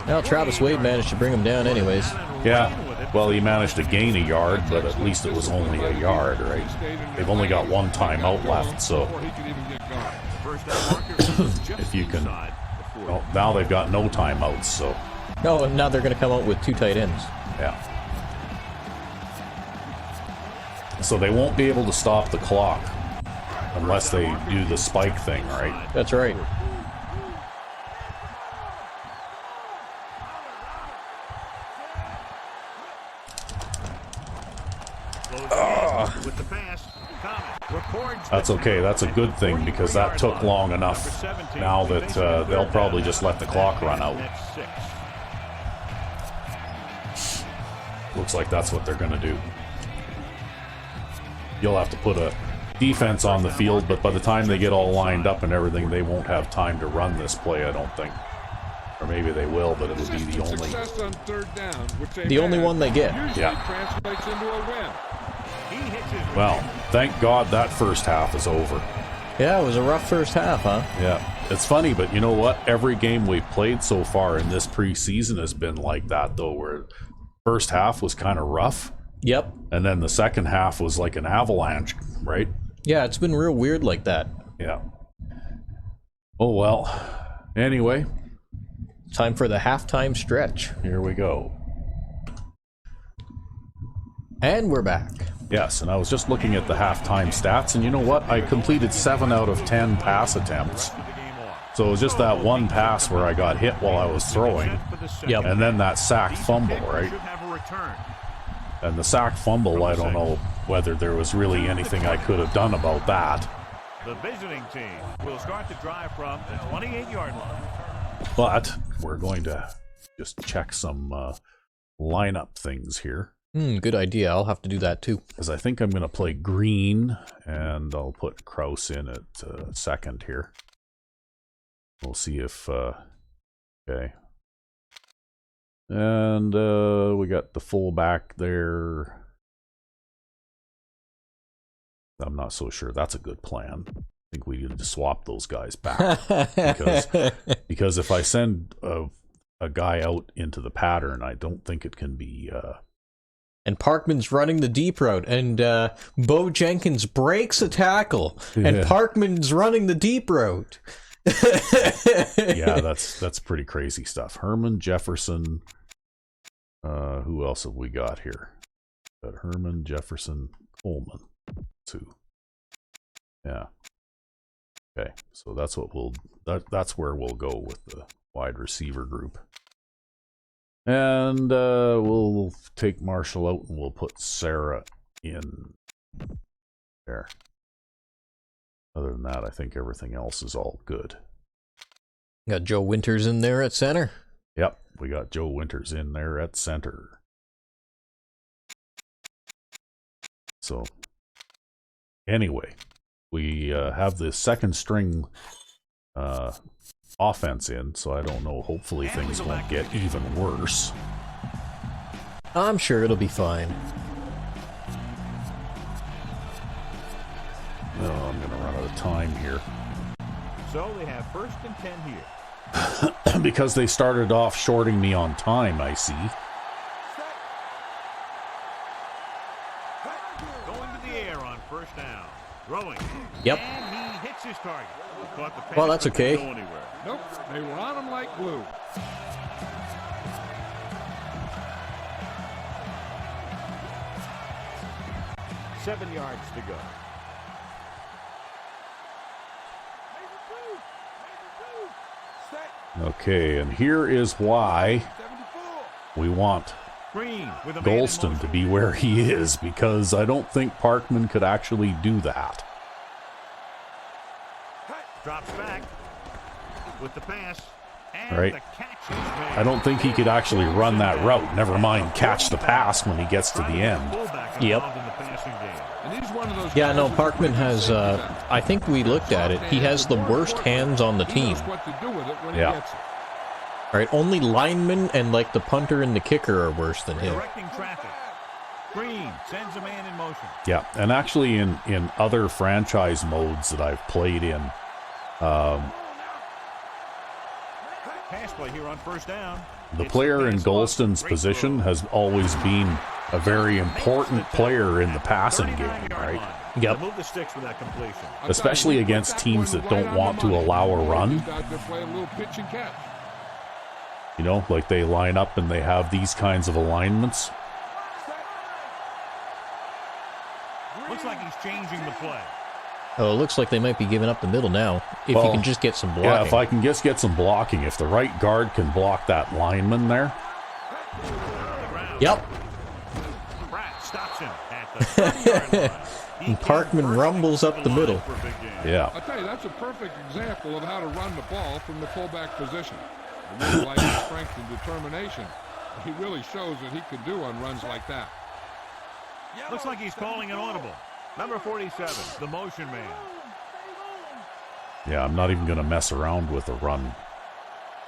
Well, Travis Wade managed to bring him down anyways. Yeah, well, he managed to gain a yard, but at least it was only a yard, right? They've only got one timeout left, so if you can... Well, now they've got no timeouts, so... No, and now they're going to come out with 2 tight ends. Yeah. So they won't be able to stop the clock unless they do the spike thing, right? That's right. That's okay. That's a good thing because that took long enough now that they'll probably just let the clock run out. Looks like that's what they're going to do. You'll have to put a defense on the field, but by the time they get all lined up and everything, they won't have time to run this play, I don't think. Or maybe they will, but it'll be the only one they get. Yeah. Well, thank God that first half is over. Yeah, it was a rough first half, huh? Yeah. It's funny, but you know what? Every game we've played so far in this preseason has been like that, though, where first half was kind of rough. Yep. And then the second half was like an avalanche, right? Yeah, it's been real weird like that. Yeah. Oh, well. Anyway. Time for the halftime stretch. Here we go. And we're back. Yes, and I was just looking at the halftime stats, and you know what? I completed 7 out of 10 pass attempts. So it was just that one pass where I got hit while I was throwing. Yep. And then that sack fumble, right? And the sack fumble, I don't know whether there was really anything I could have done about that. The visiting team will start the drive from the 28-yard line. But we're going to just check some lineup things here. Good idea. I'll have to do that too. Because I think I'm going to play green, and I'll put Kraus in at second here. We'll see if... okay. And we got the fullback there. I'm not so sure that's a good plan. I think we need to swap those guys back. because if I send a guy out into the pattern, I don't think it can be. And Parkman's running the deep route, and Bo Jenkins breaks a tackle, and Parkman's running the deep route. Yeah, that's pretty crazy stuff. Herman, Jefferson. Who else have we got here? Got Herman, Jefferson, Coleman. 2. Yeah. Okay, so that's what that's where we'll go with the wide receiver group. And we'll take Marshall out and we'll put Sarah in there. Other than that, I think everything else is all good. Got Joe Winters in there at center. Yep, we got Joe Winters in there at center. So, anyway, we have the second string offense in, so I don't know. Hopefully things won't get even worse. I'm sure it'll be fine. Oh, I'm going to run out of time here. So they have 1st and 10 here. Because they started off shorting me on time, I see. Going to the air on 1st down. Throwing. Yep. And he hits his target. Caught the pass, Well, that's okay. didn't go anywhere. Nope, they were on him like glue. Seven yards to go. Okay, and here is why we want Green with a man in Golston motion. to be where he is, because I don't think Parkman could actually do that. Drops back with the pass. And Right. the catch is made. I don't think he could actually run that route, never mind catch the pass when he gets to the end. Fullback Yep. involved in the passing game. And he's one of those Yeah, guys no, who Parkman plays has, like I think we looked at it. He has the worst hands on the He team. knows what to do with it when Yeah. he gets it. All right, only linemen and like the punter and the kicker are worse than him. Directing traffic. Green sends a man in motion. Yeah, and actually in other franchise modes that I've played in, Pass play here on 1st down. the It's player in pass off. Golston's Great position throw. has always been a very important player in the passing game, 39-yard right? line. Yep. Move the sticks with that completion. I'll tell Especially you, he put against that teams one that right don't on want the to money. allow a run. He's out there playing a little pitch and catch. You know, like they line up and they have these kinds of alignments. Looks like he's changing the play. Oh, it looks like they might be giving up the middle now. If Well, you can just get some blocking. Yeah, if I can just get some blocking, if the right guard can block that lineman there. The ground. Yep. Pratt stops him at the 30-yard line. He And Parkman came rumbles first up to the line middle. for a big game. Yeah. I'll tell you, that's a perfect example of how to run the ball from the fullback position. I really like his strength and determination. He really shows what he can do on runs like that. Looks like he's calling an audible. Number 47, the motion man. Yeah, I'm not even going to mess around with a run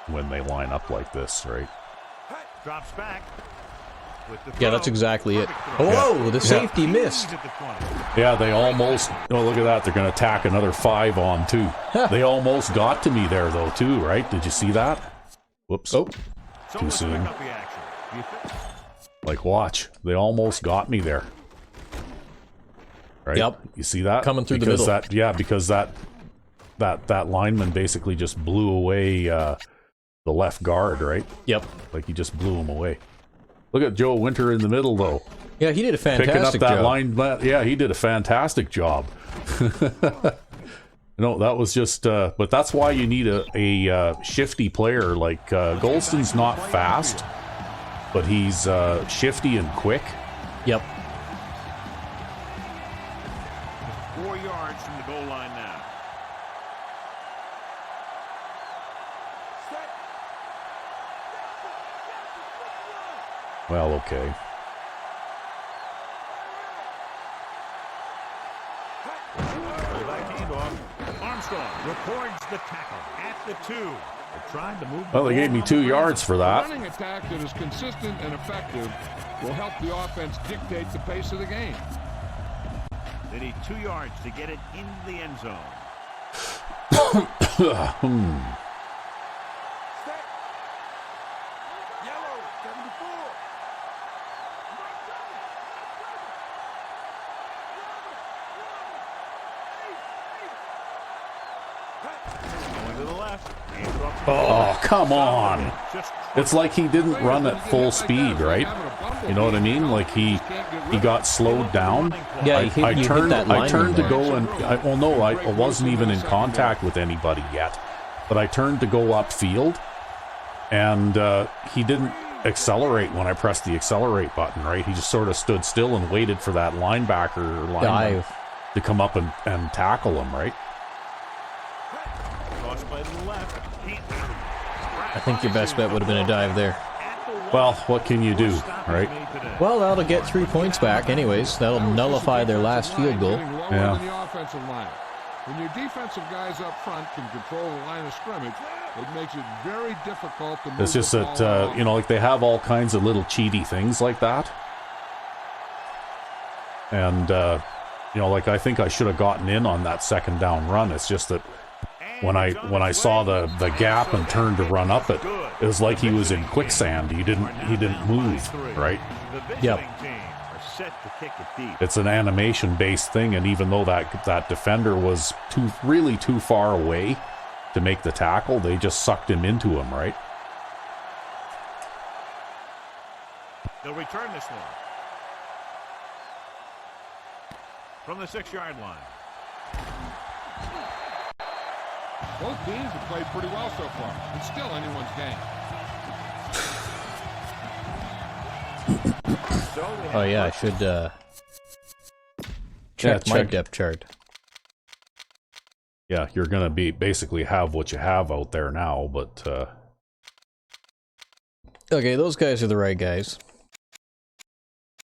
when they line up like this, right? Drops back. With the Yeah, that's throw. exactly it. Perfect throw. Oh, the safety missed. He's at the 20. Yeah, they almost... Oh, look at that. They're going to tack another 5 on, too. They almost got to me there, though, too, right? Did you see that? Whoops. Oh, So Too let's soon. pick up the action. Do you think- Like, watch. They almost got me there. Right? Yep. You see that? Coming through the Because middle. because that lineman basically just blew away the left guard, right? yep. Like, he just blew him away. Look at Joe Winter in the middle, though. Yeah, he did a Picking up fantastic that job. line. Yeah, he did a fantastic job. No, that was just... but that's why you need a shifty player. Like, Golston's not fast, but he's shifty and quick. Yep. 4 yards from the goal line now. Well, okay. Fullback handoff. Armstrong records the tackle at the 2. They're trying to move the Well, they gave ball me on 2 the yards for A that. running attack that is consistent and effective will help the offense dictate the pace of the game. They need 2 yards to get it into the end zone. to the left. Oh, come on. It's like he didn't run at full speed, right? You know what I mean? Like he got slowed down. Yeah, I turned to there. go and I wasn't even in contact with anybody yet, but I turned to go upfield, and he didn't accelerate when I pressed the accelerate button. Right? He just sort of stood still and waited for that linebacker or lineman to come up and tackle him. Right? I think your best bet would have been a dive there. Well, what can you do, right? Well, that'll get 3 points back anyways. That'll nullify their last field goal. Yeah. The offensive line. When your defensive guys up front can control the line of scrimmage, it makes it very difficult to move. It's just that, like they have all kinds of little cheaty things like that. And, like I think I should have gotten in on that second down run. It's just that when I saw the gap and turned to run up it, it was like he was in quicksand. He didn't move, right? Yep. It's an animation-based thing, and even though that defender was really too far away to make the tackle, they just sucked him into him, right? They'll return this one from the 6-yard line. Both teams have played pretty well so far. It's still anyone's game. Oh yeah, I should check my depth chart. Yeah, you're gonna basically have what you have out there now, but okay, those guys are the right guys.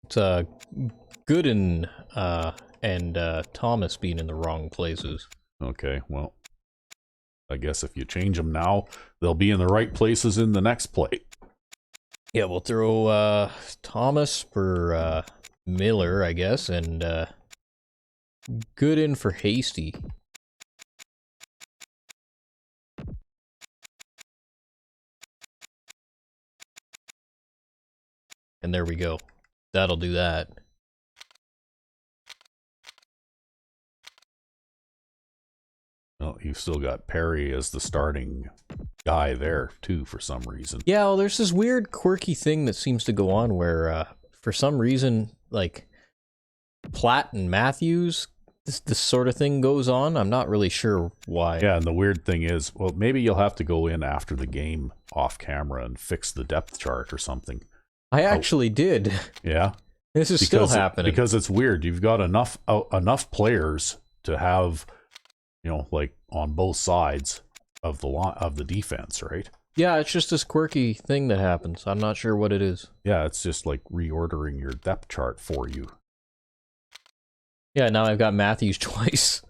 It's Gooden and Thomas being in the wrong places. Okay, well, I guess if you change them now, they'll be in the right places in the next play. Yeah, we'll throw Thomas for Miller, I guess, and Gooden for Hasty. And there we go. That'll do that. Well, you've still got Perry as the starting guy there, too, for some reason. Yeah, well, there's this weird, quirky thing that seems to go on where, for some reason, like, Platt and Matthews, this sort of thing goes on. I'm not really sure why. Yeah, and the weird thing is, well, maybe you'll have to go in after the game off camera and fix the depth chart or something. I actually did. Yeah? This is still happening. Because it's weird. You've got enough players to have... like on both sides of the defense, right? Yeah, it's just this quirky thing that happens. I'm not sure what it is. Yeah, it's just like reordering your depth chart for you. Yeah, now I've got Matthews twice.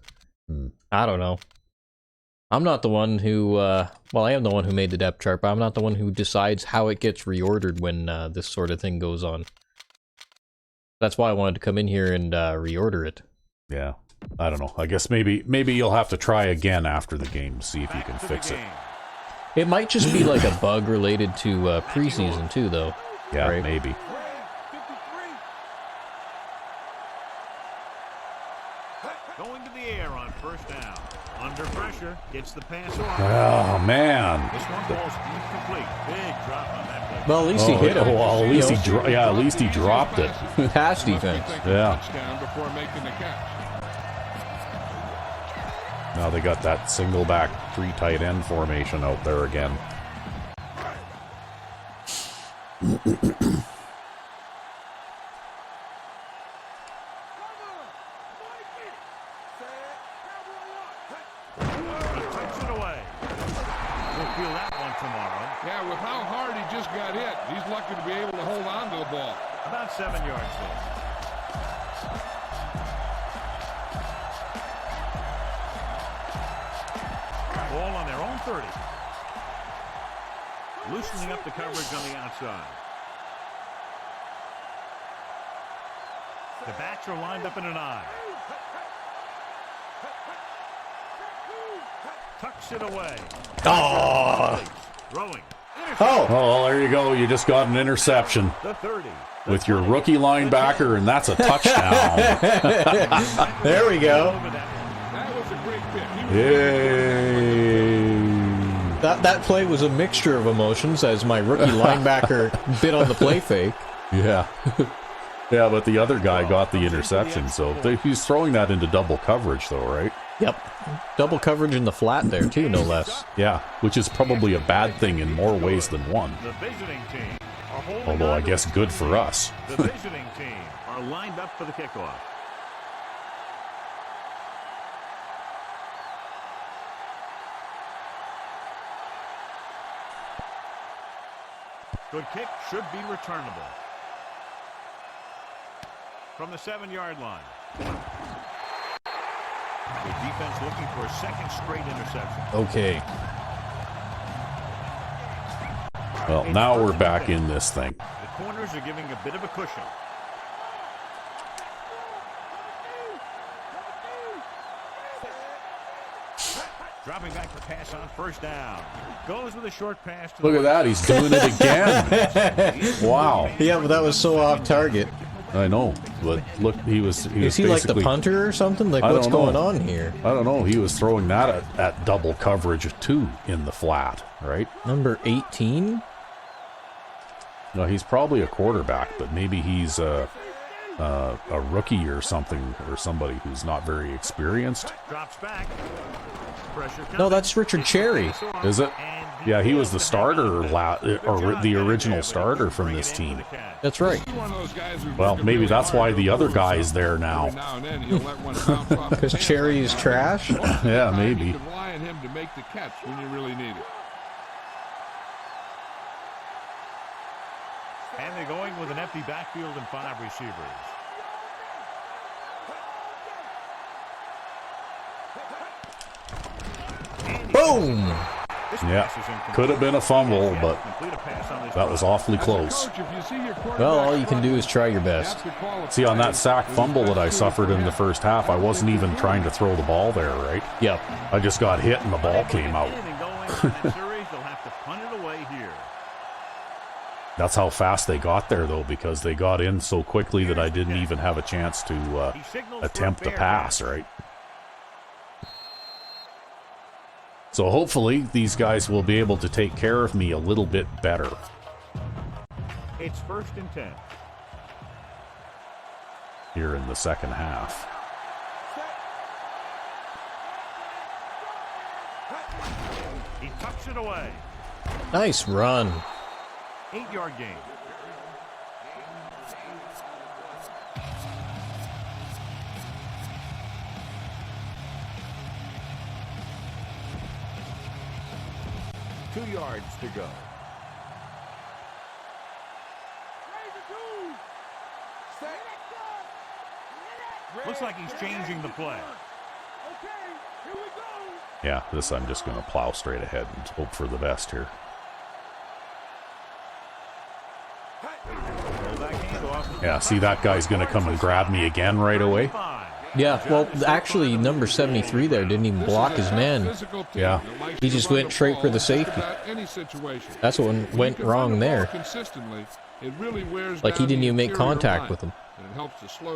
I don't know. I'm not the one who, I am the one who made the depth chart, but I'm not the one who decides how it gets reordered when this sort of thing goes on. That's why I wanted to come in here and reorder it. Yeah. I don't know. I guess maybe you'll have to try again after the game, see if you can fix it. It might just be like a bug related to preseason too, though. Yeah, right? Maybe. Going to the air on first down. Under pressure, gets the pass off. Oh man. This one ball's incomplete. Big drop on that play. Well, at least he hit him. Well, at least he dropped it. Pass defense. Yeah. Touchdown before making the catch. Now they got that single back 3 tight end formation out there again. Yeah, with how hard he just got hit, he's lucky to be able to hold on to the ball. About 7 yards there. Ball on their own 30. Loosening up the coverage on the outside. The backs are lined up in an eye. Tucks it away. Oh! Throwing. Oh, well, there you go. You just got an interception The 30. with your rookie linebacker, and that's a touchdown. There we go. That was a great fit. Yay! That play was a mixture of emotions as my rookie linebacker bit on the play fake. Yeah. Yeah, but the other guy got the interception, so he's throwing that into double coverage, though, right? Yep. Double coverage in the flat there, too, no less. Yeah, which is probably a bad thing in more ways than one. The visiting team are holding Although I on to guess the good for lead. us. The visiting team are lined up for the kickoff. Good kick, should be returnable. From the 7-yard line. The defense looking for a second straight interception. Okay. Well, now we're back in this thing. The corners are giving a bit of a cushion. Dropping back to pass on first down. Goes with a short pass. To Look at that, he's doing it again. Wow. Yeah, but that was so off target. I know, but look, he was Is he like the punter or something? Like, I what's don't know. going on here? I don't know, he was throwing that at double coverage too in the flat, right? Number 18? No, he's probably a quarterback, but maybe he's a rookie or something, or somebody who's not very experienced. Drops back. Pressure No, that's Richard Cherry. Is it? Yeah, he was the starter, or the original starter from this team. That's right. Well, maybe that's why the other guy is there now. Because Cherry is trash? Yeah, maybe. You can rely on him to make the catch when you really need it. And they're going with an empty backfield and 5 receivers. Boom! Yeah, could have been a fumble, but that was awfully close. Well, all you can do is try your best. See, on that sack fumble that I suffered in the first half, I wasn't even trying to throw the ball there, right? Yep. I just got hit and the ball came out. That's how fast they got there, though, because they got in so quickly that I didn't even have a chance to attempt a pass, right? So hopefully these guys will be able to take care of me a little bit better. It's 1st and 10. Here in the second half. He tucks it away. Nice run. 8-yard gain. Two yards to go. Looks like he's changing the play. Yeah, this I'm just going to plow straight ahead and hope for the best here. Yeah, see, that guy's going to come and grab me again right away. Yeah, well, actually, number 73 there didn't even block his man. Yeah. He just went straight for the safety. That's what went wrong there. Like, he didn't even make contact with him.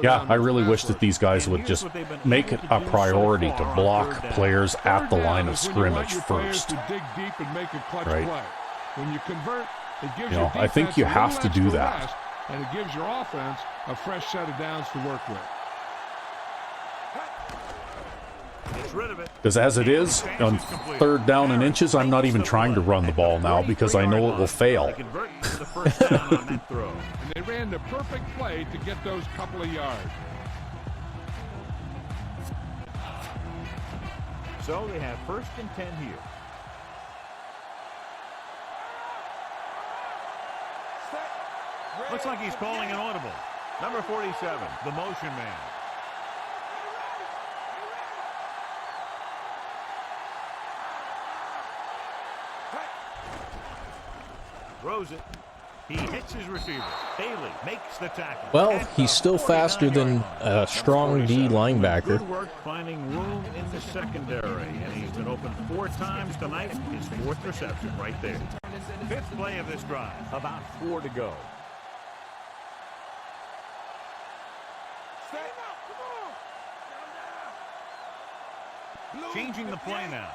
Yeah, I really wish that these guys would just make it a priority to block players at the line of scrimmage first. Right. You know, I think you have to do that. And it gives your offense a fresh set of downs to work with. Because as it is, on 3rd down and inches, I'm not even trying to run the ball now because I know it will fail. And they ran the perfect play to get those couple of yards. So they have 1st and 10 here. Looks like he's calling an audible. Number 47, the motion man. Throws it. He hits his receiver. Bailey makes the tackle. Well, he's still faster than a strong D linebacker. Good work finding room in the secondary, and he's been open 4 times tonight. His 4th reception right there. 5th play of this drive. About 4 to go. Changing the play now.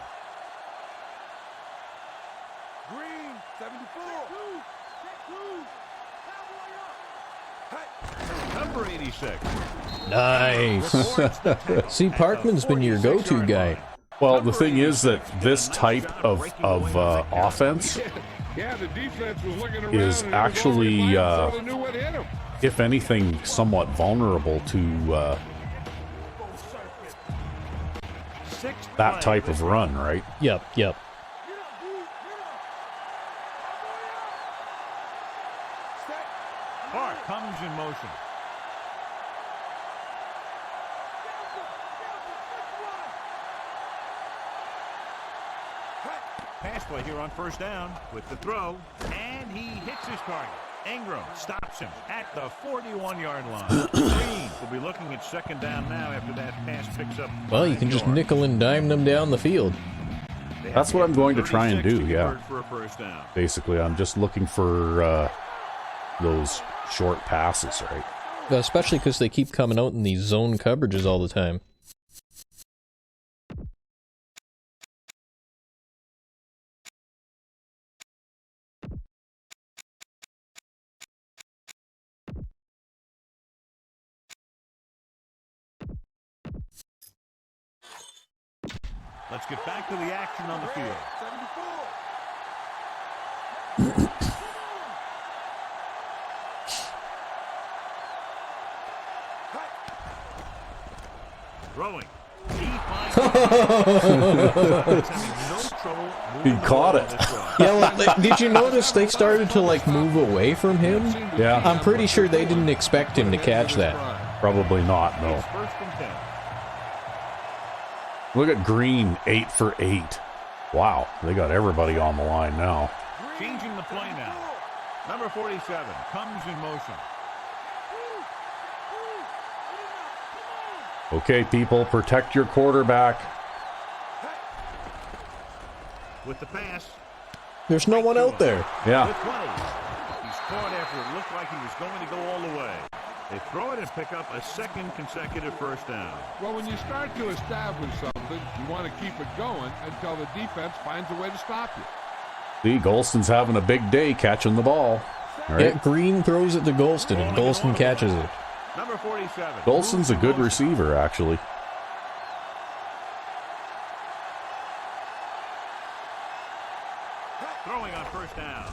Number 86. Nice. See, Parkman's been your go-to guy. Well, the thing is that this type of offense Yeah, the defense was looking around is and actually, knew what hit him. if anything, somewhat vulnerable to that type of run, right? Yep, yep. Park comes in motion. Pass play here on first down with the throw, and he hits his target. Ingram stops him at the 41-yard line. Green will be looking at second down now after that pass picks up. Well, you can just nickel and dime them down the field. That's what I'm going to try and do, yeah. For a first down. Basically, I'm just looking for those short passes, right? Especially because they keep coming out in these zone coverages all the time. Let's get back to the action on the field. Throwing. He caught it. Yeah, well, did you notice they started to, like, move away from him? Yeah. I'm pretty sure they didn't expect him to catch that. Probably not, no. First and 10. Look at Green, 8 for 8. Wow, they got everybody on the line now. Changing the play now. Number 47 comes in motion. Okay, people, protect your quarterback. With the pass. There's no one out there. Yeah. The 20. He's caught after it looked like he was going to go all the way. They throw it and pick up a second consecutive first down. Well, when you start to establish something, you want to keep it going until the defense finds a way to stop you. See, Golston's having a big day catching the ball. All right. Yeah, Green throws it to Golston, and Golston catches it. Number 47. Golston's a good receiver, actually. Throwing on first down.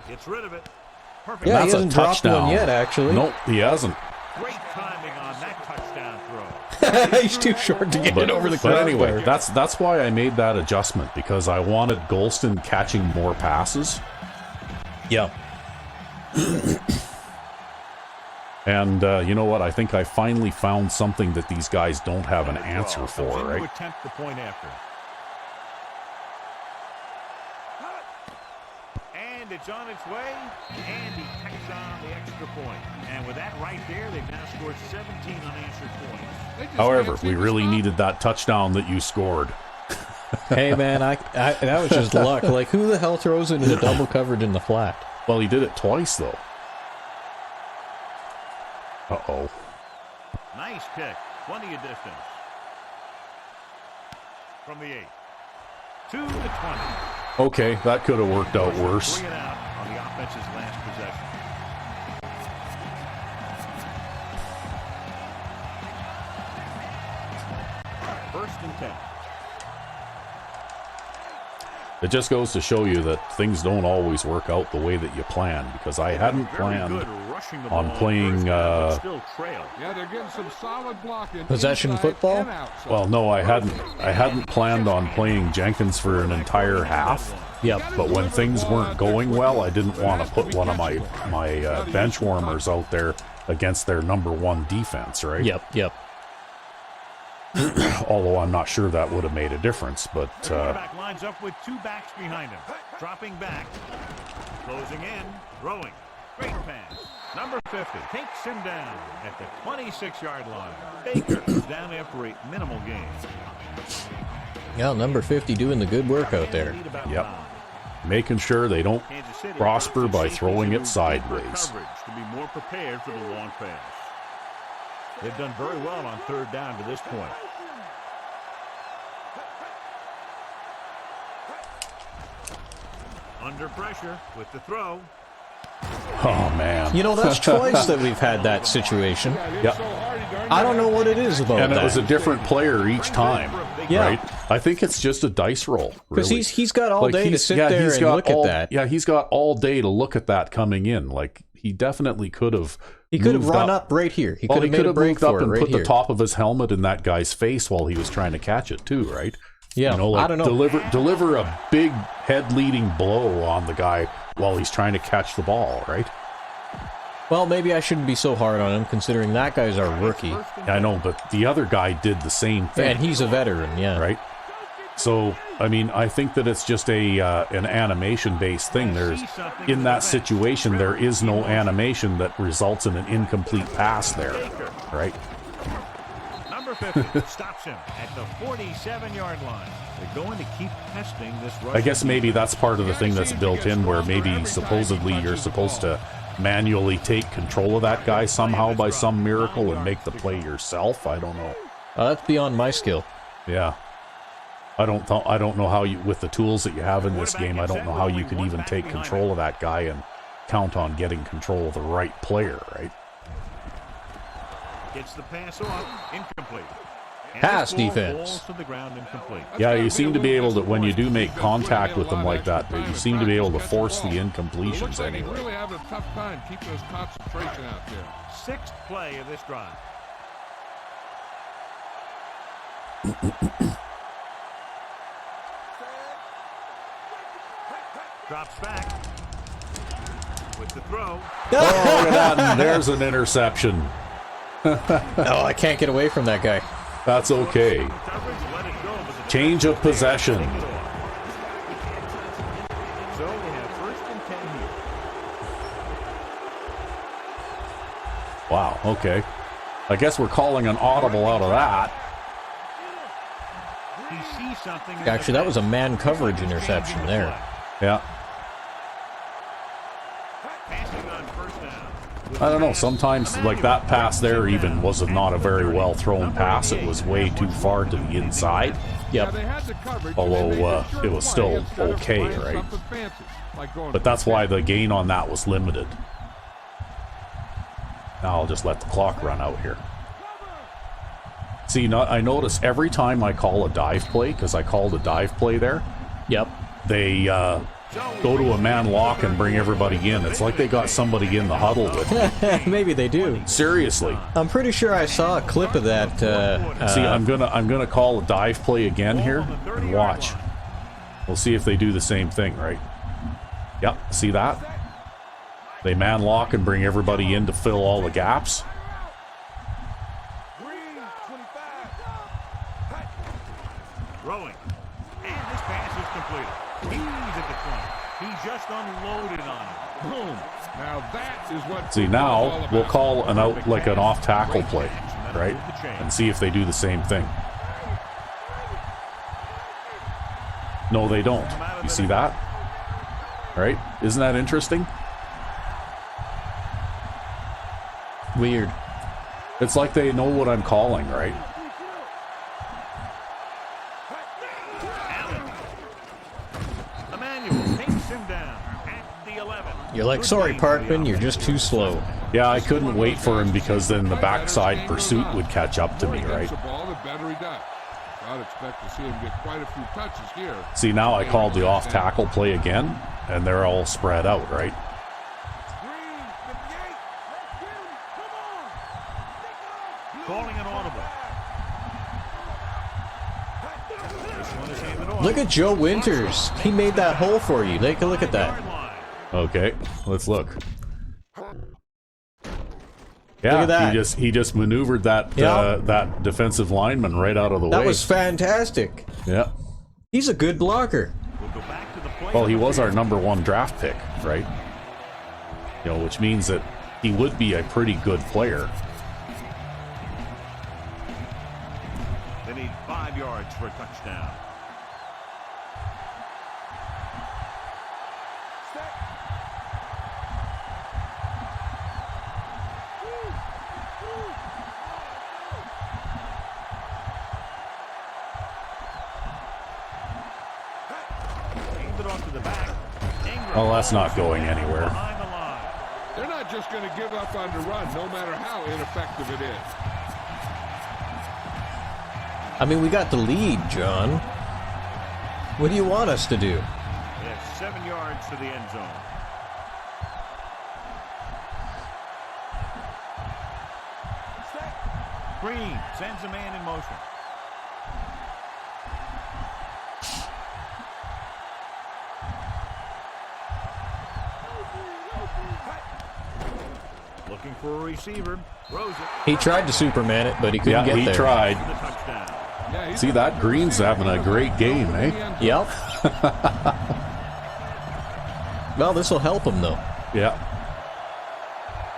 Gets rid of it. Perfect. Yeah, he That's a hasn't dropped touchdown. one yet, actually. Nope, he hasn't. Great timing on that touchdown throw. He's too short to get it over the But anyway, crossbar. that's why I made that adjustment, because I wanted Golston catching more passes. Yeah. And you know what? I think I finally found something that these guys don't have an answer for, Continue right? to attempt the point after. And it's on its way, and he tacks on the extra point. And with that right there, they've now scored 17 unanswered points. However, we really needed that touchdown that you scored. Hey, man, that was just luck. Like, who the hell throws it into double coverage in the flat? Well, he did it twice, though. Uh-oh. Nice kick. Plenty of distance. From the 8. To the 20. Okay, that could have worked out worse. Bring it out on the offense's last possession. First and 10. It just goes to show you that things don't always work out the way that you plan, because I hadn't planned on playing Yeah, they're getting some solid blocking. Possession inside football? and outside. well, no, I hadn't planned on playing Jenkins for an entire half. Yep. But when things weren't going well, I didn't want to put one of my bench warmers out there against their number one defense, right? Yep. Although I'm not sure that would have made a difference, but Quarterback lines up with two backs behind him. Dropping back. Closing in. Throwing. Great pass. Number 50 takes him down at the 26-yard line. Baker is down after a minimal gain. Yeah, number 50 doing the good work out there. Yep. Making sure they don't prosper by throwing it sideways. Coverage to be more prepared for the long pass. They've done very well on third down to this point. Under pressure with the throw. Oh, man. You know, that's twice that we've had that situation. Yep. I don't know what it is about And that. it was a different player each time, Yeah. right? I think it's just a dice roll, Because really. he's got all day to sit there he's and got look all, at that. Yeah, he's got all day to look at that coming in. Like, he definitely could have. He could have moved run up right here. He could have made a break moved up for it and right put here. the top of his helmet in that guy's face while he was trying to catch it too, right? Yeah, You know, like I don't know. deliver a big head-leading blow on the guy while he's trying to catch the ball, right? Well, maybe I shouldn't be so hard on him, considering that guy's our rookie. I know, but the other guy did the same thing. And he's a veteran, yeah. Right? So, I mean, I think that it's just an animation-based thing. There's, in that situation, there is no animation that results in an incomplete pass there, right? Number 50 stops him at the 47-yard line. They're going to keep testing this rush. I guess maybe that's part of the thing that's built in, where maybe supposedly you're supposed to manually take control of that guy somehow by some miracle and make the play yourself. I don't know. That's beyond my skill. Yeah. I don't know how you, with the tools that you have in this game, I don't know how you can even take control of that guy and count on getting control of the right player, right? Gets the pass off, incomplete. And Pass this ball defense. falls to the ground incomplete. Yeah, you seem to be able to, when you do make contact with them like that, you seem to be able to force the incompletions Looks like he's anyway. really having a tough time keeping his concentration out there. Sixth play of this drive. Drops back with the throw. Oh, look at that. There's an interception. No, I can't get away from that guy. That's okay. Coverage, let it go, but the Change of possession. So we have first and 10 here. Wow, okay. I guess we're calling an audible out of that. He sees something. Actually, that was a man coverage interception there. Yeah. Passing on first down. I don't know. Sometimes, like that pass there even was not a very well thrown pass. It was way too far to the inside. Yep. Although it was still okay, right? But that's why the gain on that was limited. Now I'll just let the clock run out here. See, I notice every time I call a dive play, because I called a dive play there, Yep. they go to a man lock and bring everybody in. It's like they got somebody in the huddle with them. Maybe they do. Seriously. I'm pretty sure I saw a clip of that. See, I'm gonna call a dive play again here and watch. We'll see if they do the same thing, right? Yep, see that? They man lock and bring everybody in to fill all the gaps. Throwing. And this pass is completed. He's at the 20. He just unloaded on him. Boom. Now that is what. See, now we'll call an out, like an off tackle play, right? And see if they do the same thing. No, they don't. You see that? Right? Isn't that interesting? Weird. It's like they know what I'm calling, right? Emmanuel takes him down at the 11. You're like, sorry, Parkman, you're just too slow. Yeah, I couldn't wait for him because then the backside pursuit would catch up to me, right? The ball, the better he does. I'd expect to see him get quite a few touches here. See, now I called the off tackle play again, and they're all spread out, right? Calling an audible. This one is handed off. Look at Joe Winters. He made that hole for you. Take a look at that. Okay, let's look. Yeah, Look at that. he just maneuvered that Yeah. that defensive lineman right out of the way. That was fantastic. Yeah. He's a good blocker. We'll go back to the play. Well, he was our #1 draft pick, right? You know, which means that he would be a pretty good player. They need 5 yards for a touchdown. Hand it off to the back. Oh, that's not going anywhere. Behind the line. They're not just going to give up on the run, no matter how ineffective it is. I mean, we got the lead, John. What do you want us to do? They have 7 yards to the end zone. Green sends a man in motion. Looking for a receiver. Throws it. He tried to Superman it, but he couldn't get he there. tried. The touchdown. Yeah, See, that Green's having a great game, eh? Yep. Well, this will help him, though. Yeah.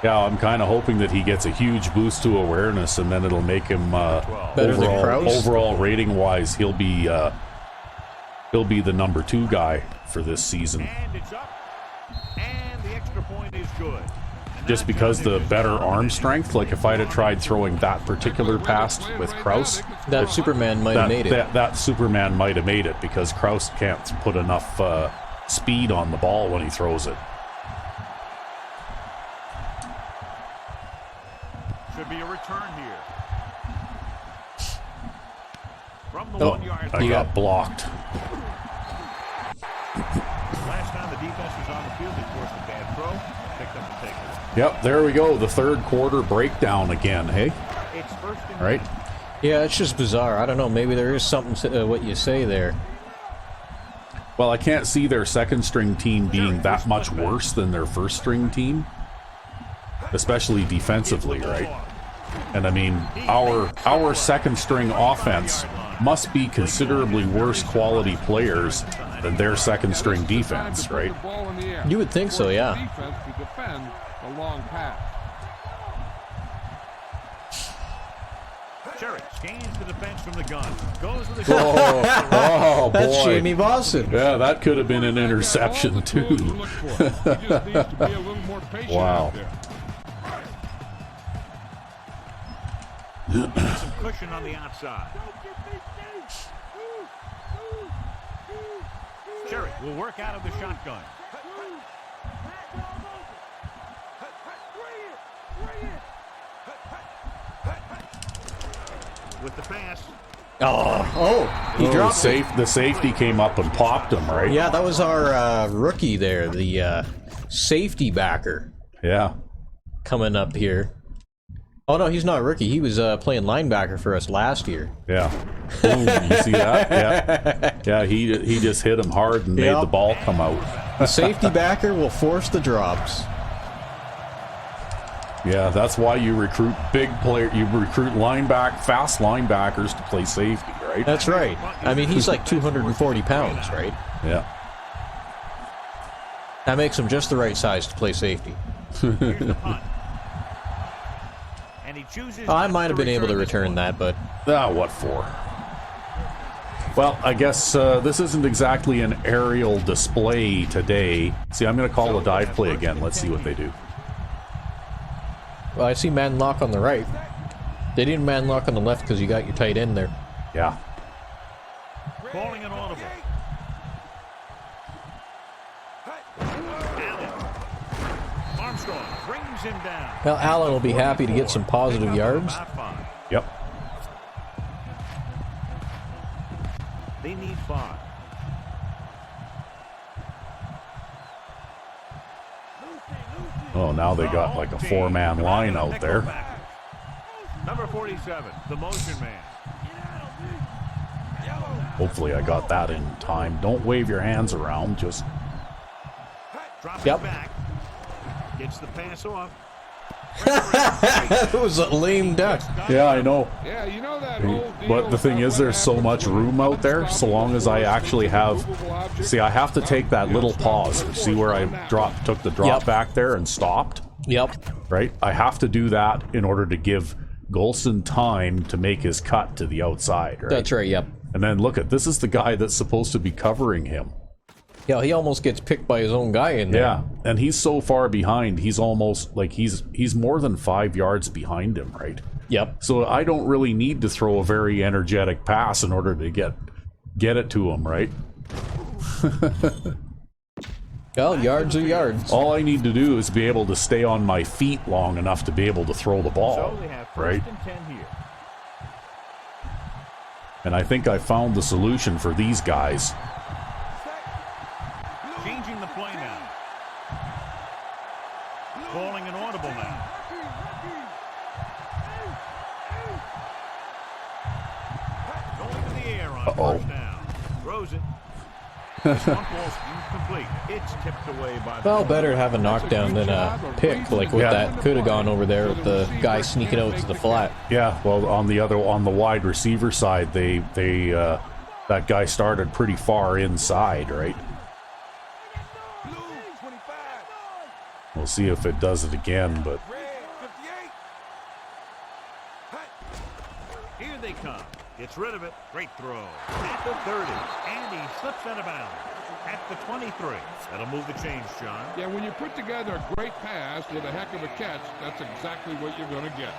Yeah, I'm kind of hoping that he gets a huge boost to awareness, and then it'll make him Better than Krause? overall rating wise, he'll be the number 2 guy for this season. And it's up. And the extra point is good. Just because the better arm strength, like if I'd have tried throwing that particular pass with Krause, That Superman might have made it. that Superman might have made it, because Krause can't put enough speed on the ball when he throws it. Should be a return here. From the Oh, 1 yard I line. got blocked. Last time the defense was on the field, they forced a bad throw, picked up the takeaway. Yep, there we go. The third quarter breakdown again, hey? It's first and Right? Yeah, it's just bizarre. I don't know. Maybe there is something to what you say there. Well, I can't see their second string team being that much worse than their first string team, especially defensively, right? And I mean, our second string offense must be considerably worse quality players than their second string defense, right? You would think so, yeah. Defense to defend the long pass. Cherry scans the defense from the gun. Goes to the Oh, boy. That's Jamie Boston. Yeah, that could have been an interception, All the tools to too. look for. He just needs to be a little more patient Wow. out there. some cushion on the outside. Cherry will work out of the shotgun. With the pass. He dropped The safety came up and popped him, right? Yeah, that was our rookie there, the safety backer Yeah. coming up here. Oh, no, he's not a rookie. He was playing linebacker for us last year. Yeah. Boom, you see that? Yeah. Yeah, he just hit him hard and made Yep. the ball come out. The safety backer will force the drops. Yeah, that's why you recruit big player. You recruit fast linebackers to play safety, right? That's right. I mean, he's like 240 pounds, right? Yeah. That makes him just the right size to play safety. Here's the punt. And he chooses I not might have been able to this return one. that, but What for? Well, I guess this isn't exactly an aerial display today. See, I'm going to call a dive play again. Let's see what they do. well, I see man lock on the right. They didn't man lock on the left because you got your tight end there. Yeah. Calling an audible. Allen. Armstrong brings him down. Well, Allen will be happy to get some positive yards. About 5. Yep. They need 5. Oh, now they got like a 4-man line out there. Number 47, the motion man. Hopefully I got that in time. Don't wave your hands around. Just Drops Yep. it back. Gets the pass off. It was a lame duck. yeah, I know. Yeah, you know that old deal But the thing about is, what there's so happens much when room out there. So long as I actually have, movable object. see, I have to take that little pause. See where I took the drop Yep. back there and stopped, Yep. right? I have to do that in order to give Golston time to make his cut to the outside, right? That's right, yep. And then look at this is the guy that's supposed to be covering him. Yeah, he almost gets picked by his own guy in there. Yeah, and he's so far behind. He's almost like he's more than 5 yards behind him, right? Yep. So I don't really need to throw a very energetic pass in order to get it to him, right? Well, yards are yards. All I need to do is be able to stay on my feet long enough to be able to throw the ball, So they have right? first and 10 here. And I think I found the solution for these guys. Changing the play now. Calling an audible now. Going to the air on first down. Throws it. This one ball's incomplete. It's tipped away by the Well, better have a knockdown than a pick, like what that could have gone over there with the guy sneaking out to the flat. Yeah, well, on the wide receiver side, that guy started pretty far inside, right? We'll see if it does it again, but Here they come. Gets rid of it. Great throw. At the 30. And he slips out of bounds. At the 23. That'll move the change, John. Yeah, when you put together a great pass with a heck of a catch, that's exactly what you're going to get.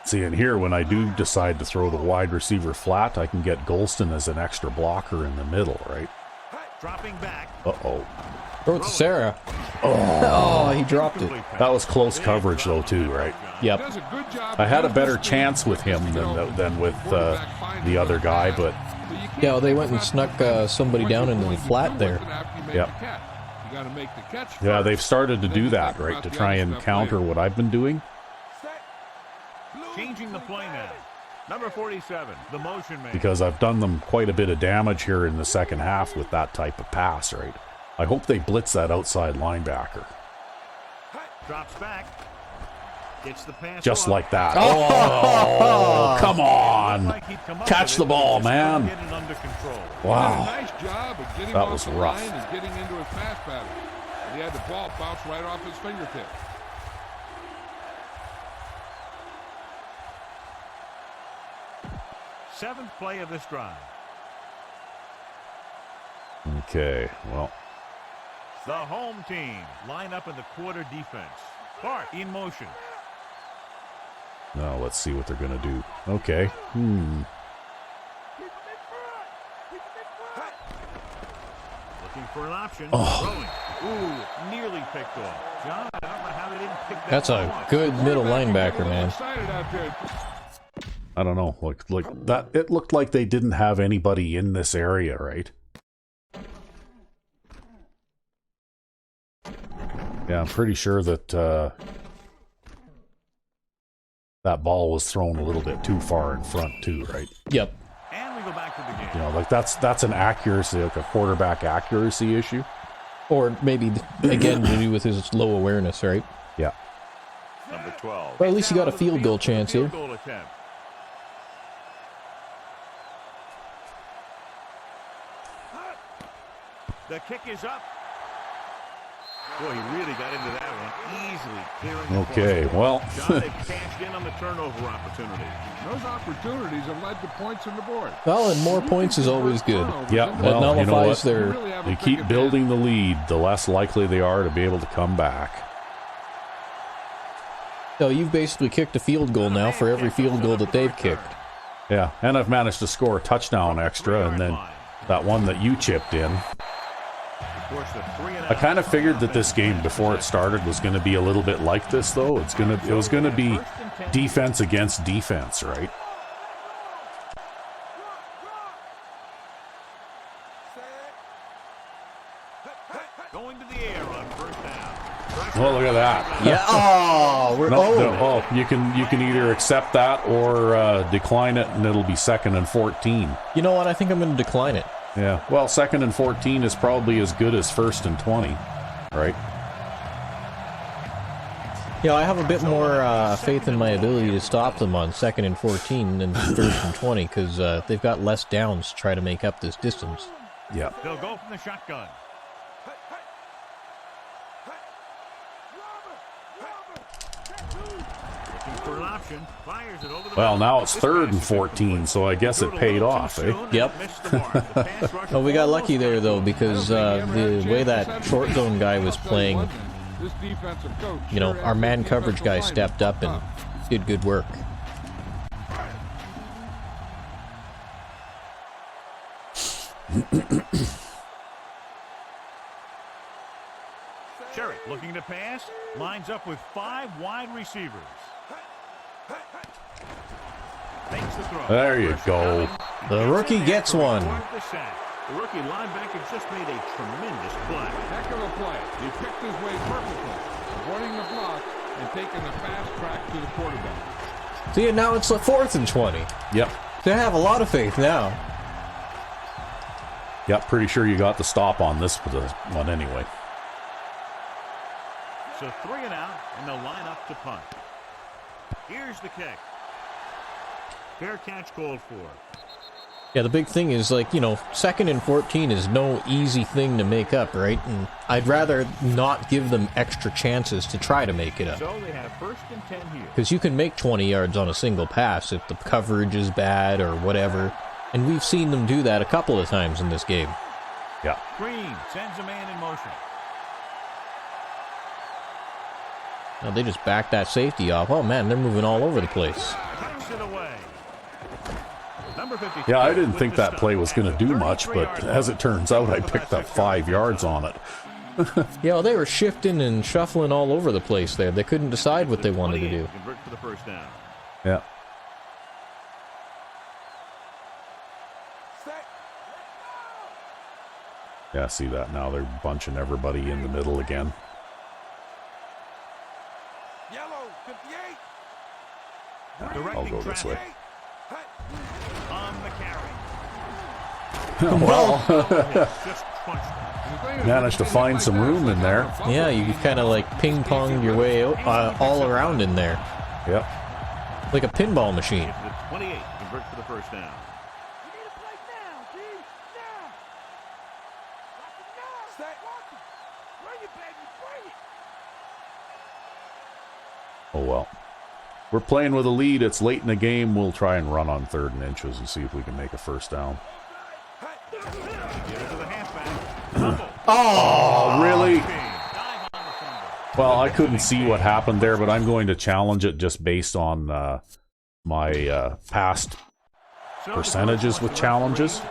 see in here, when I do decide to throw the wide receiver flat, I can get Golston as an extra blocker in the middle, right? Dropping back. Uh-oh. Throw it to Sarah. Oh, he dropped it. That was close coverage, though, too, right? Yep. I had a better chance with him than with the other guy, but... Yeah, well, they went and snuck somebody down into the flat there. Yep. Yeah, they've started to do that, right? To try and counter what I've been doing. Changing the play now. Number 47, the motion man. Because I've done them quite a bit of damage here in the second half with that type of pass, right? I hope they blitz that outside linebacker. Drops back. Gets the pass Just off. like that. Oh, come on. Catch the ball, man. Wow. Nice job of getting That off was the rough. line and getting into his pass pattern. And he had the ball bounce right off his fingertips. Seventh play of this drive. Okay, well, The home team line up in the quarter defense. Clark in motion. now let's see what they're going to do. Okay. Looking for an option. Oh. Throwing. Ooh, nearly picked off. John, I don't know how they didn't pick that That's ball a off. good middle linebacker, man. Excited out there. I don't know. Like that. It looked like they didn't have anybody in this area, right? Yeah, I'm pretty sure that that ball was thrown a little bit too far in front, too, right? Yep. And we go back to the game. You know, like that's an accuracy, like a quarterback accuracy issue. Or maybe, again, to do with his low awareness, right? Yeah. Number 12. Well, at least you got a field goal chance here. Field goal attempt. The kick is up. Boy, he really got into that one. Easily clearing the Okay, crossbar. well. John, they've cashed in on the turnover opportunity. Those opportunities have led to points on the board. Well, and more points is always good. Yeah, That well, you know nullifies what? their... They keep building the lead, the less likely they are to be able to come back. So you've basically kicked a field goal now for every field goal that they've kicked. Yeah, and I've managed to score a touchdown extra, and then that one that you chipped in. I kind of figured that this game before it started was going to be a little bit like this, though. It was going to be defense against defense, right? Going to the air on first down. Well, look at that. Yeah. Oh, we're You can either accept that or decline it, and it'll be 2nd and 14. You know what? I think I'm going to decline it. Yeah. Well, 2nd and 14 is probably as good as 1st and 20, right? Yeah, I have a bit more faith in my ability to stop them on 2nd and 14 than 1st and 20 because they've got less downs to try to make up this distance. Yeah. They'll go from the shotgun. Looking for an option. Fires it over the Well, middle. now it's 3rd and 14, so I guess it paid off, eh? Yep. Oh, we got lucky there, though, because the way that short zone guy was playing, This defensive coach you know, our man coverage guy stepped up and did good work. Cherry looking to pass. Lines up with 5 wide receivers. Makes the throw. There you go. The rookie gets one. The rookie linebacker just made a tremendous play. Heck of a play. He picked his way perfectly, avoiding the block and taking the fast track to the quarterback. See, now it's a 4th and 20. Yep. They have a lot of faith now. Yep, pretty sure you got the stop on this one anyway. So 3 and out, and they'll line up to punt. Here's the kick. Fair catch called for. Yeah, the big thing is, like, you know, 2nd and 14 is no easy thing to make up, right? And I'd rather not give them extra chances to try to make it up. So they have 1st and 10 here. Because you can make 20 yards on a single pass if the coverage is bad or whatever. And we've seen them do that a couple of times in this game. Yeah. Green sends a man in motion. Now they just backed that safety off. Oh man, they're moving all over the place. Takes it away. Number 52. Yeah, I didn't think that play was going to do much, but as it turns out, I picked up 5 yards on it. Yeah, well, they were shifting and shuffling all over the place there. They couldn't decide what they wanted to do. Convert for the first down. Yeah. Yeah, see that now. They're bunching everybody in the middle again. Yellow 58. I'll go this way. On the carry. Well, Just punched him. managed to find some room in there. Yeah, you kind of like ping-ponged your way all around in there. Yep. Like a pinball machine. Get to the 28. Convert for the first down. Oh well. We're playing with a lead. It's late in the game. We'll try and run on 3rd and inches and see if we can make a first down. Get it to the halfback. Oh, really? Dive on the fumble. Well, I couldn't see what happened there, but I'm going to challenge it just based on my past percentages with challenges.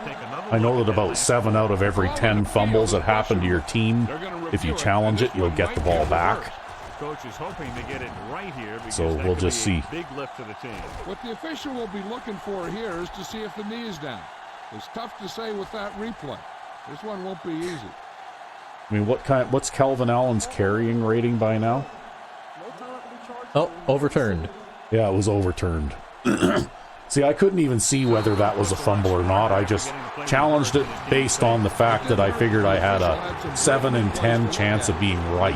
I know that about 7 out of every 10 fumbles that happen to your team, if you challenge it, you'll get the ball back. Coach is hoping to get it right here because So that we'll could just be a see. big lift to the team. What the official will be looking for here is to see if the knee is down. It's tough to say with that replay. This one won't be easy. I mean, what's Calvin Allen's carrying rating by now? Oh, overturned. Yeah, it was overturned. See, I couldn't even see whether that was a fumble or not. I just challenged it based on the fact that I figured I had a 7 in 10 chance of being right.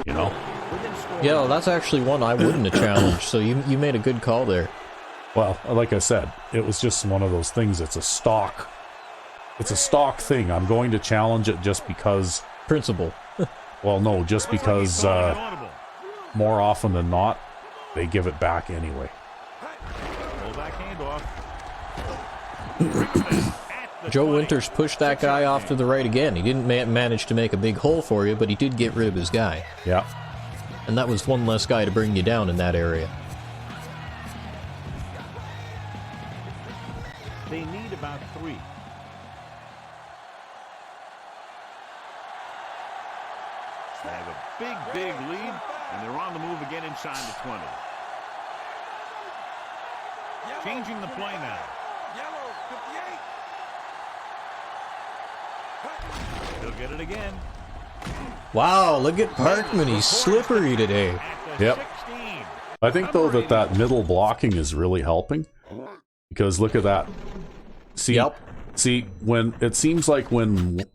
You know? Yeah, well, that's actually one I wouldn't have challenged, so you made a good call there. Well, like I said, it was just one of those things. It's a stock thing. I'm going to challenge it just because... Principle. Well, no, just because more often than not, they give it back anyway. Fullback handoff. Joe Winters pushed that guy off to the right again. He didn't manage to make a big hole for you, but he did get rid of his guy. Yeah. And that was one less guy to bring you down in that area. They need about 3. They have a big lead, and they're on the move again inside the 20. Changing the play now. Yellow 58. He'll get it again. Wow, look at Parkman. He's slippery today. Yep. I think, though, that middle blocking is really helping. Because look at that. See, when it seems like when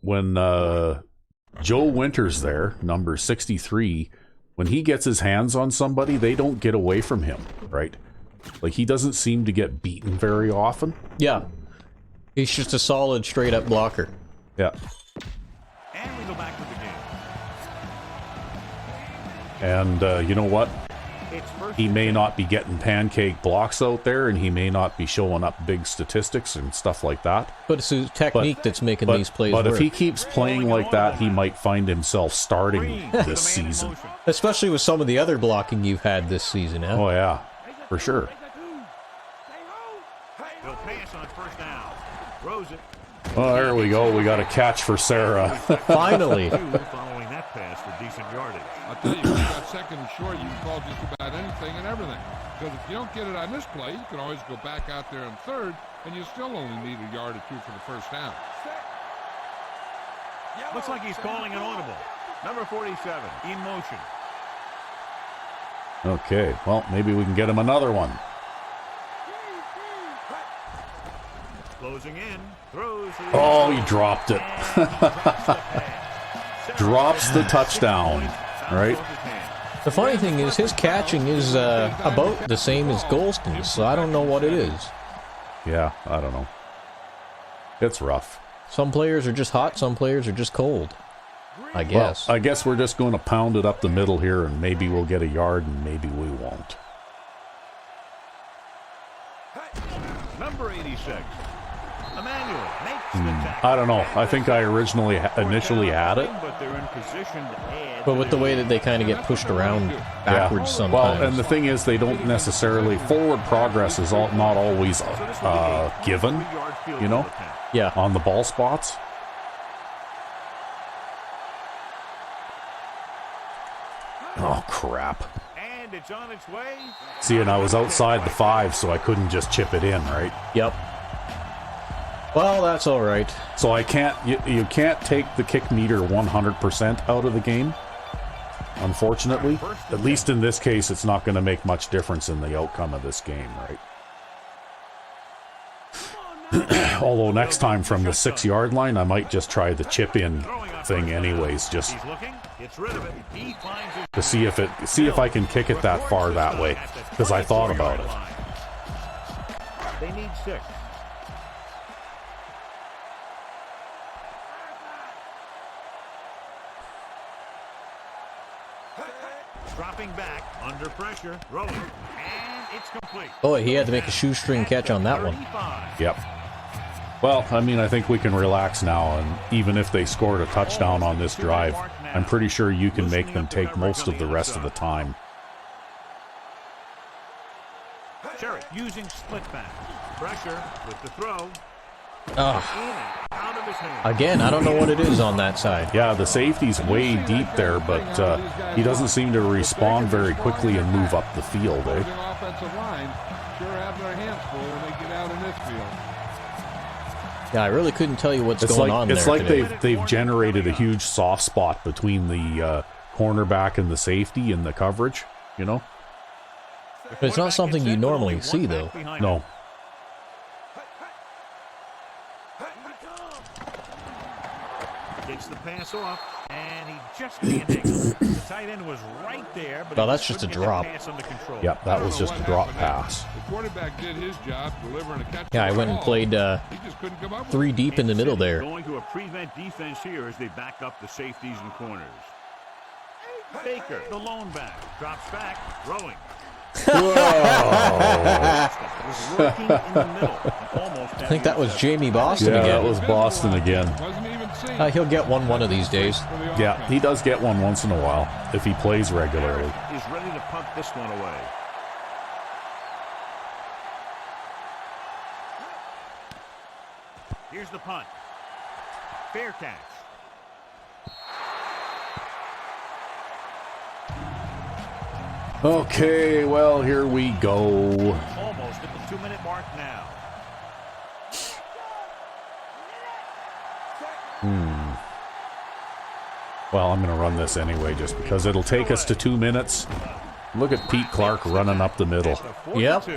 Joe Winters there, number 63, when he gets his hands on somebody, they don't get away from him, right? Like, he doesn't seem to get beaten very often. Yeah. He's just a solid, straight-up blocker. Yeah. And we go back to the game. And you know what? It's first He and may 10. not be getting pancake blocks out there, and he may not be showing up big statistics and stuff like that. But it's his technique that's making these plays But work. if he keeps playing like that, he might find himself starting this season. Especially with some of the other blocking you've had this season, huh? Oh, yeah, for sure. He'll pass on first down. Throws it. Oh, there we go. We got a catch for Sarah. Finally. Following that pass for decent yardage. I'll tell you, if you got second and short, you can call just about anything and everything. Because if you don't get it on this play, you can always go back out there on third, and you still only need a yard or two for the first down. Looks like he's calling an audible. Number 47 in motion. Okay, well, maybe we can get him another one. Closing in. Throws. Oh, he dropped it. Drops the touchdown, right? The funny thing is, his catching is about the same as Golston's, so I don't know what it is. Yeah, I don't know. It's rough. Some players are just hot, some players are just cold. I guess. Well, I guess we're just going to pound it up the middle here, and maybe we'll get a yard, and maybe we won't. Number 86. Emmanuel makes the tackle. I don't know. I think I initially had it. But they're in position to add. But with the way that they kind of get pushed around backwards sometimes. Well, and the thing is, they don't necessarily... Forward progress is not always given, you know, yeah. on the ball spots. Oh, crap. And it's on its way. See, and I was outside the 5, so I couldn't just chip it in, right? Yep. Well, that's all right. So I can't... You can't take the kick meter 100% out of the game, unfortunately. At least in this case, it's not going to make much difference in the outcome of this game, right? Although next time from the 6-yard line, I might just try the chip-in thing anyways, just to see if I can kick it that far that way, because I thought about it. They need 6. Dropping back under pressure, rolling, and it's complete. Boy, he had to make a shoestring catch on that one. Yep. Well, I mean, I think we can relax now, and even if they scored a touchdown on this drive, I'm pretty sure you can make them take most of the rest of the time. Cherry using split pass. Pressure with the throw. Oh. Out of his hand. Again, I don't know what it is on that side. Yeah, the safety's way deep there, but he doesn't seem to respond very quickly and move up the field, eh? The offensive line sure have their hands full when they get out in this field. Yeah, I really couldn't tell you what's going on there. It's like today. they've generated a huge soft spot between the cornerback and the safety and the coverage, you know? But it's not something you normally see, though. No. Gets the pass off, and he just can't take it. The tight end was right there, but well, that's just a drop. Yep, that was just a drop pass. The quarterback did his job, delivering a catch. Yeah, I went and played 3 deep in the middle there. Going to a prevent defense here as they back up the safeties and corners. Baker, the lone back, drops back, throwing. I think that was Jamie Boston Yeah, again. that was Boston again. He'll get one of these days. Yeah, he does get one once in a while if he plays regularly. Is ready to punt this one away. Here's the punt. Fair catch. Okay, well, here we go. Almost at the 2-minute mark now. Well, I'm going to run this anyway just because it'll take us to 2 minutes. Look at Pete Clark running up the middle. Yep.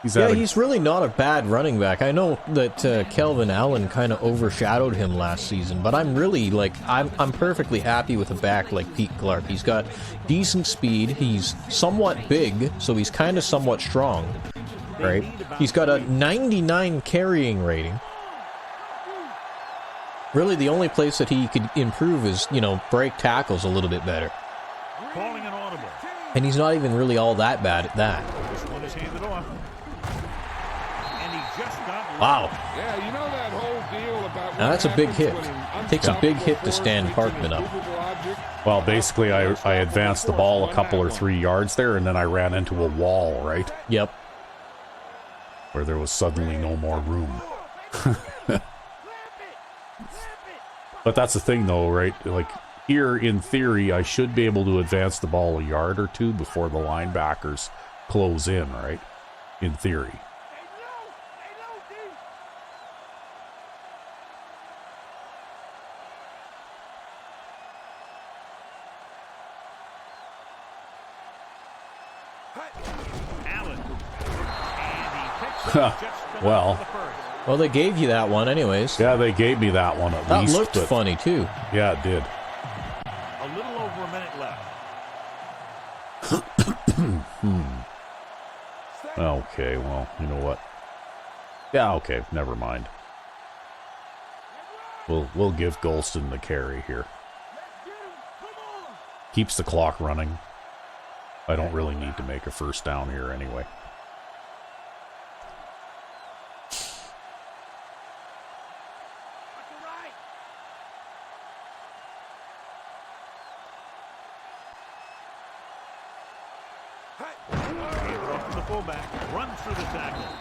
He's really not a bad running back. I know that Kelvin Allen kind of overshadowed him last season, but I'm really, I'm perfectly happy with a back like Pete Clark. He's got decent speed. He's somewhat big, so he's kind of somewhat strong, right? He's got a 99 carrying rating. Really, the only place that he could improve is, break tackles a little bit better. Calling an audible. And he's not even really all that bad at that. This one is handed off. And he just got Wow. Yeah, you know that whole deal about Now that's a big hit. Takes a big hit to force stand meets Parkman an up. immovable object. Well, basically, I advanced the ball a couple or 3 yards there, and then I ran into a wall, right? Yep. Where there was suddenly no more room. But that's the thing, though, right? Like, here, in theory, I should be able to advance the ball a yard or two before the linebackers close in, right? In theory. Allen. And he picks up just enough Well. for the first. Well, they gave you that one anyways. Yeah, they gave me that one at That least. looked but funny, too. yeah, it did. A little over a minute left. Okay, well, you know what? Yeah, okay, never mind. We'll give Golston the carry here. Keeps the clock running. I don't really need to make a first down here anyway.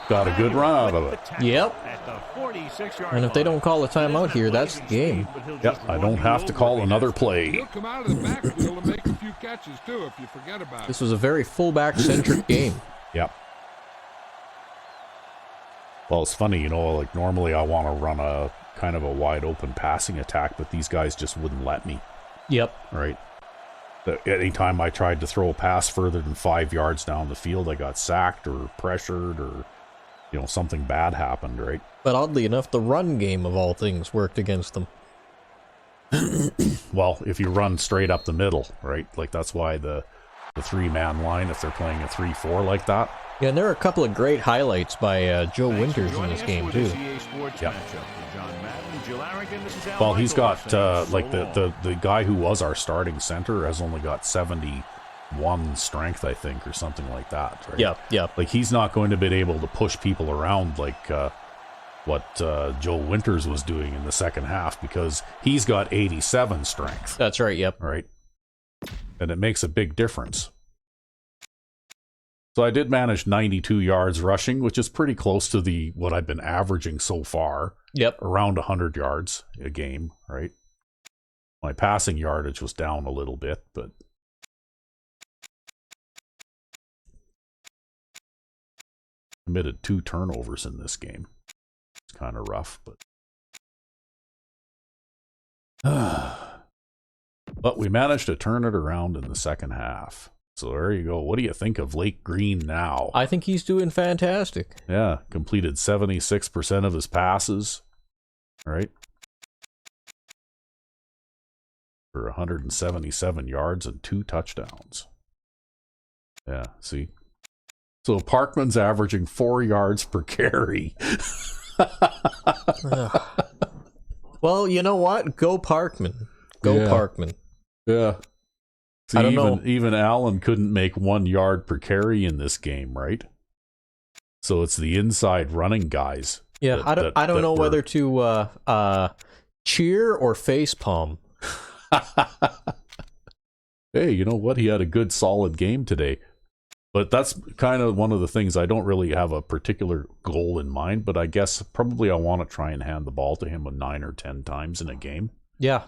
Got a good run out of it. Yep. At the 46-yard And if they line. don't call a timeout here, that's the game. Yep, I don't have to call another play. He'll come out of the backfield and make a few catches, too, if you forget about it. This was a very fullback-centric game. Yep. Well, it's funny, you know, like normally I want to run a kind of a wide open passing attack, but these guys just wouldn't let me, Yep. right? Anytime I tried to throw a pass further than 5 yards down the field, I got sacked or pressured or, you know, something bad happened, right? But oddly enough, the run game of all things worked against them. Well, if you run straight up the middle, right? Like that's why the three-man line, if they're playing a 3-4 like that. Yeah, and there are a couple of great highlights by Joe Winters in this game, too. Yep. Well, Well, he's got, like, the guy who was our starting center has only got 71 strength, I think, or something like that, right? Yeah, yeah. Like, he's not going to be able to push people around like what Joe Winters was doing in the second half because he's got 87 strength, That's right, yep. right? And it makes a big difference. So I did manage 92 yards rushing, which is pretty close to what I've been averaging so far. Yep. Around 100 yards a game, right? My passing yardage was down a little bit, but committed 2 turnovers in this game. It's kind of rough, but but we managed to turn it around in the second half. So there you go. What do you think of Lake Green now? I think he's doing fantastic. Yeah, completed 76% of his passes, right? For 177 yards and 2 touchdowns. Yeah, see? So Parkman's averaging 4 yards per carry. Well, you know what? Go Parkman. Go Yeah. Parkman. Yeah. See, I don't know. even Allen couldn't make 1 yard per carry in this game, right? So it's the inside running guys. Yeah, I don't know whether to cheer or facepalm. Hey, you know what? He had a good, solid game today. But that's kind of one of the things I don't really have a particular goal in mind, but I guess probably I want to try and hand the ball to him 9 or 10 times in a game. Yeah.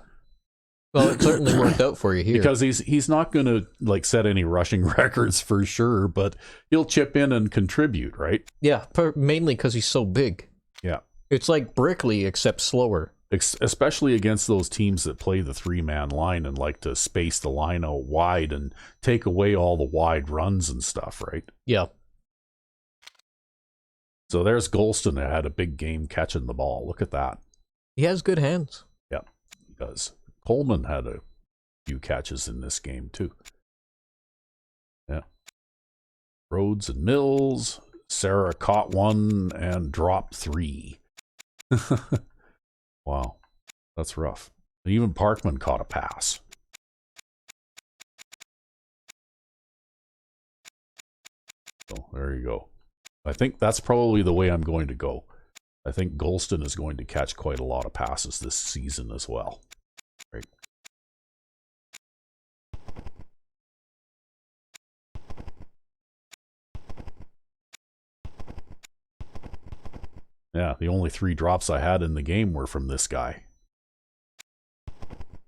Well, it certainly worked out for you here. Because he's not going to like set any rushing records for sure, but he'll chip in and contribute, right? Yeah, mainly because he's so big. Yeah. It's like Brickley, except slower. Especially against those teams that play the 3-man line and like to space the line out wide and take away all the wide runs and stuff, right? Yeah. So there's Golston that had a big game catching the ball. Look at that. He has good hands. Yeah, he does. Coleman had a few catches in this game too. Yeah. Rhodes and Mills. Sarah caught 1 and dropped 3. Wow, that's rough. Even Parkman caught a pass. you go. I think that's probably the way I'm going to go. I think Golston is going to catch quite a lot of passes this season as well. Right. Yeah, the only 3 drops I had in the game were from this guy.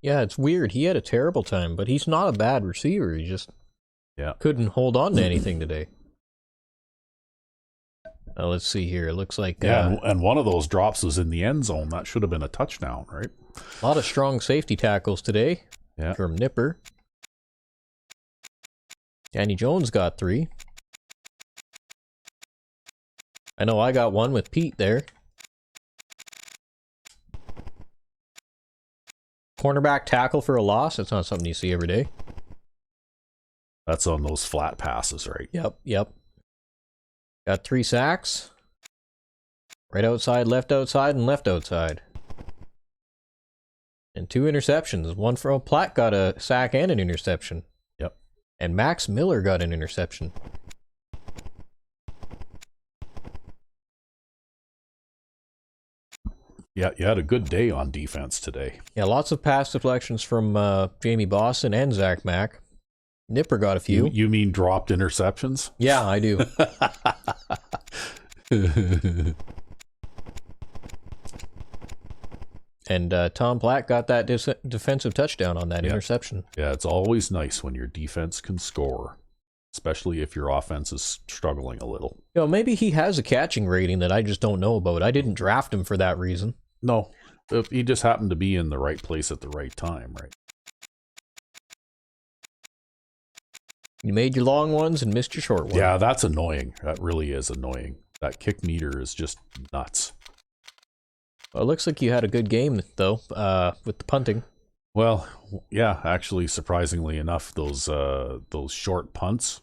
Yeah, it's weird. He had a terrible time, but he's not a bad receiver. He just couldn't hold on to anything today. Let's see here. It looks like... and one of those drops was in the end zone. That should have been a touchdown, right? A lot of strong safety tackles today from Nipper. Danny Jones got 3. I know I got 1 with Pete there. Cornerback tackle for a loss. That's not something you see every day. That's on those flat passes, right? Yep. Got 3 sacks. Right outside, left outside, and left outside. And 2 interceptions. One from Platt got a sack and an interception. Yep. And Max Miller got an interception. Yeah, you had a good day on defense today. Yeah, lots of pass deflections from Jamie Boston and Zach Mack. Nipper got a few. You mean dropped interceptions? Yeah, I do. And Tom Platt got that defensive touchdown on that interception. Yeah, it's always nice when your defense can score, especially if your offense is struggling a little. You know, maybe he has a catching rating that I just don't know about. I didn't draft him for that reason. No, if he just happened to be in the right place at the right time, right? You made your long ones and missed your short ones. Yeah, that's annoying. That really is annoying. That kick meter is just nuts. Well, it looks like you had a good game, though, with the punting. Well, yeah, actually, surprisingly enough, those short punts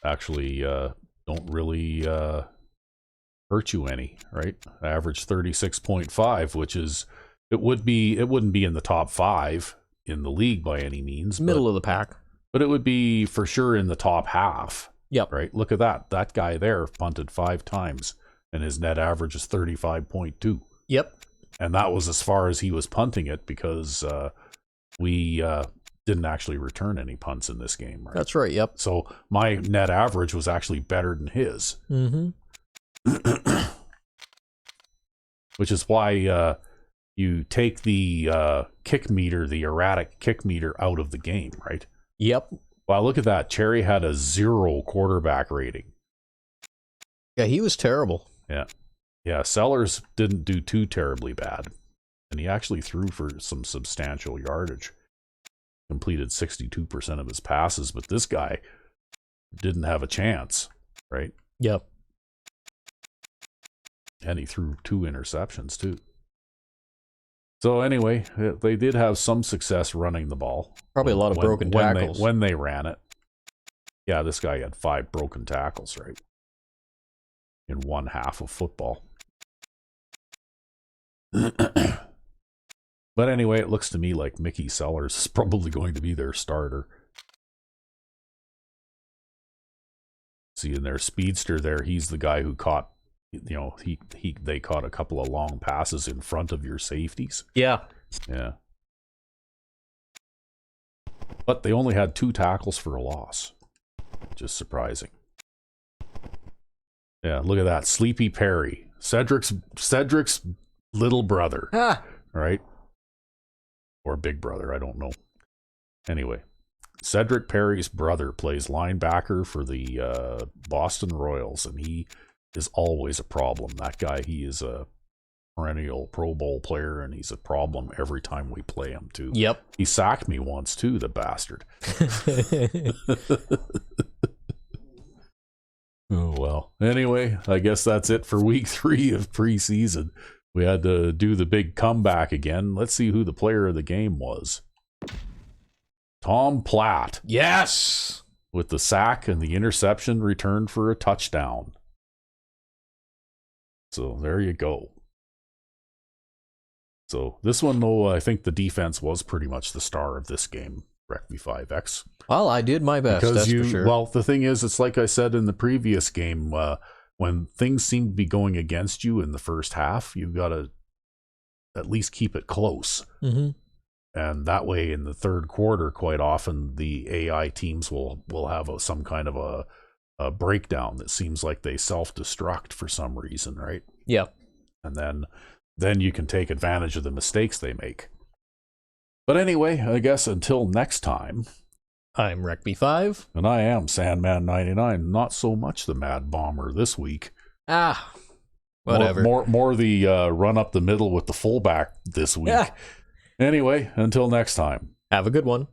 actually don't really hurt you any, right? Average 36.5, which is it wouldn't be in the top 5 in the league by any means. Middle of the pack. But it would be for sure in the top half. Yep. Right? Look at that. That guy there punted 5 times, and his net average is 35.2. Yep. And that was as far as he was punting it because we didn't actually return any punts in this game, right? That's right, yep. So my net average was actually better than his. Mm-hmm. Which is why you take the kick meter, the erratic kick meter out of the game, right? Yep. Wow, look at that. Cherry had a 0 quarterback rating. Yeah, he was terrible. Yeah. Yeah, Sellers didn't do too terribly bad. And he actually threw for some substantial yardage. Completed 62% of his passes, but this guy didn't have a chance, right? Yep. And he threw 2 interceptions, too. So anyway, they did have some success running the ball. Probably a lot of broken tackles. When they ran it. Yeah, this guy had 5 broken tackles, right? In one half of football. But anyway, it looks to me like Mickey Sellers is probably going to be their starter. See, in their speedster there, he's the guy who caught, you know, they caught a couple of long passes in front of your safeties. Yeah. Yeah. But they only had 2 tackles for a loss. Just surprising. Yeah, look at that. Sleepy Perry. Cedric's little brother. Ah. Right? Or big brother, I don't know. Anyway, Cedric Perry's brother plays linebacker for the Boston Royals, and he is always a problem. That guy, he is a perennial Pro Bowl player, and he's a problem every time we play him, too. Yep. He sacked me once, too, the bastard. Oh, well. Anyway, I guess that's it for week 3 of preseason. We had to do the big comeback again. Let's see who the player of the game was. Tom Platt. Yes! With the sack and the interception returned for a touchdown. So there you go. So this one, though, I think the defense was pretty much the star of this game. RecV5X. Well, I did my best, Because that's for sure. Well, the thing is, it's like I said in the previous game, when things seem to be going against you in the first half, you've got to at least keep it close. Mm-hmm. And that way, in the third quarter, quite often the AI teams will have some kind of a breakdown that seems like they self-destruct for some reason, right? Yeah. And then you can take advantage of the mistakes they make. But anyway, I guess until next time, I'm RecB5. and I am Sandman99, not so much the Mad Bomber this week. Whatever. More the run up the middle with the fullback this week. Yeah. Anyway, until next time. Have a good one.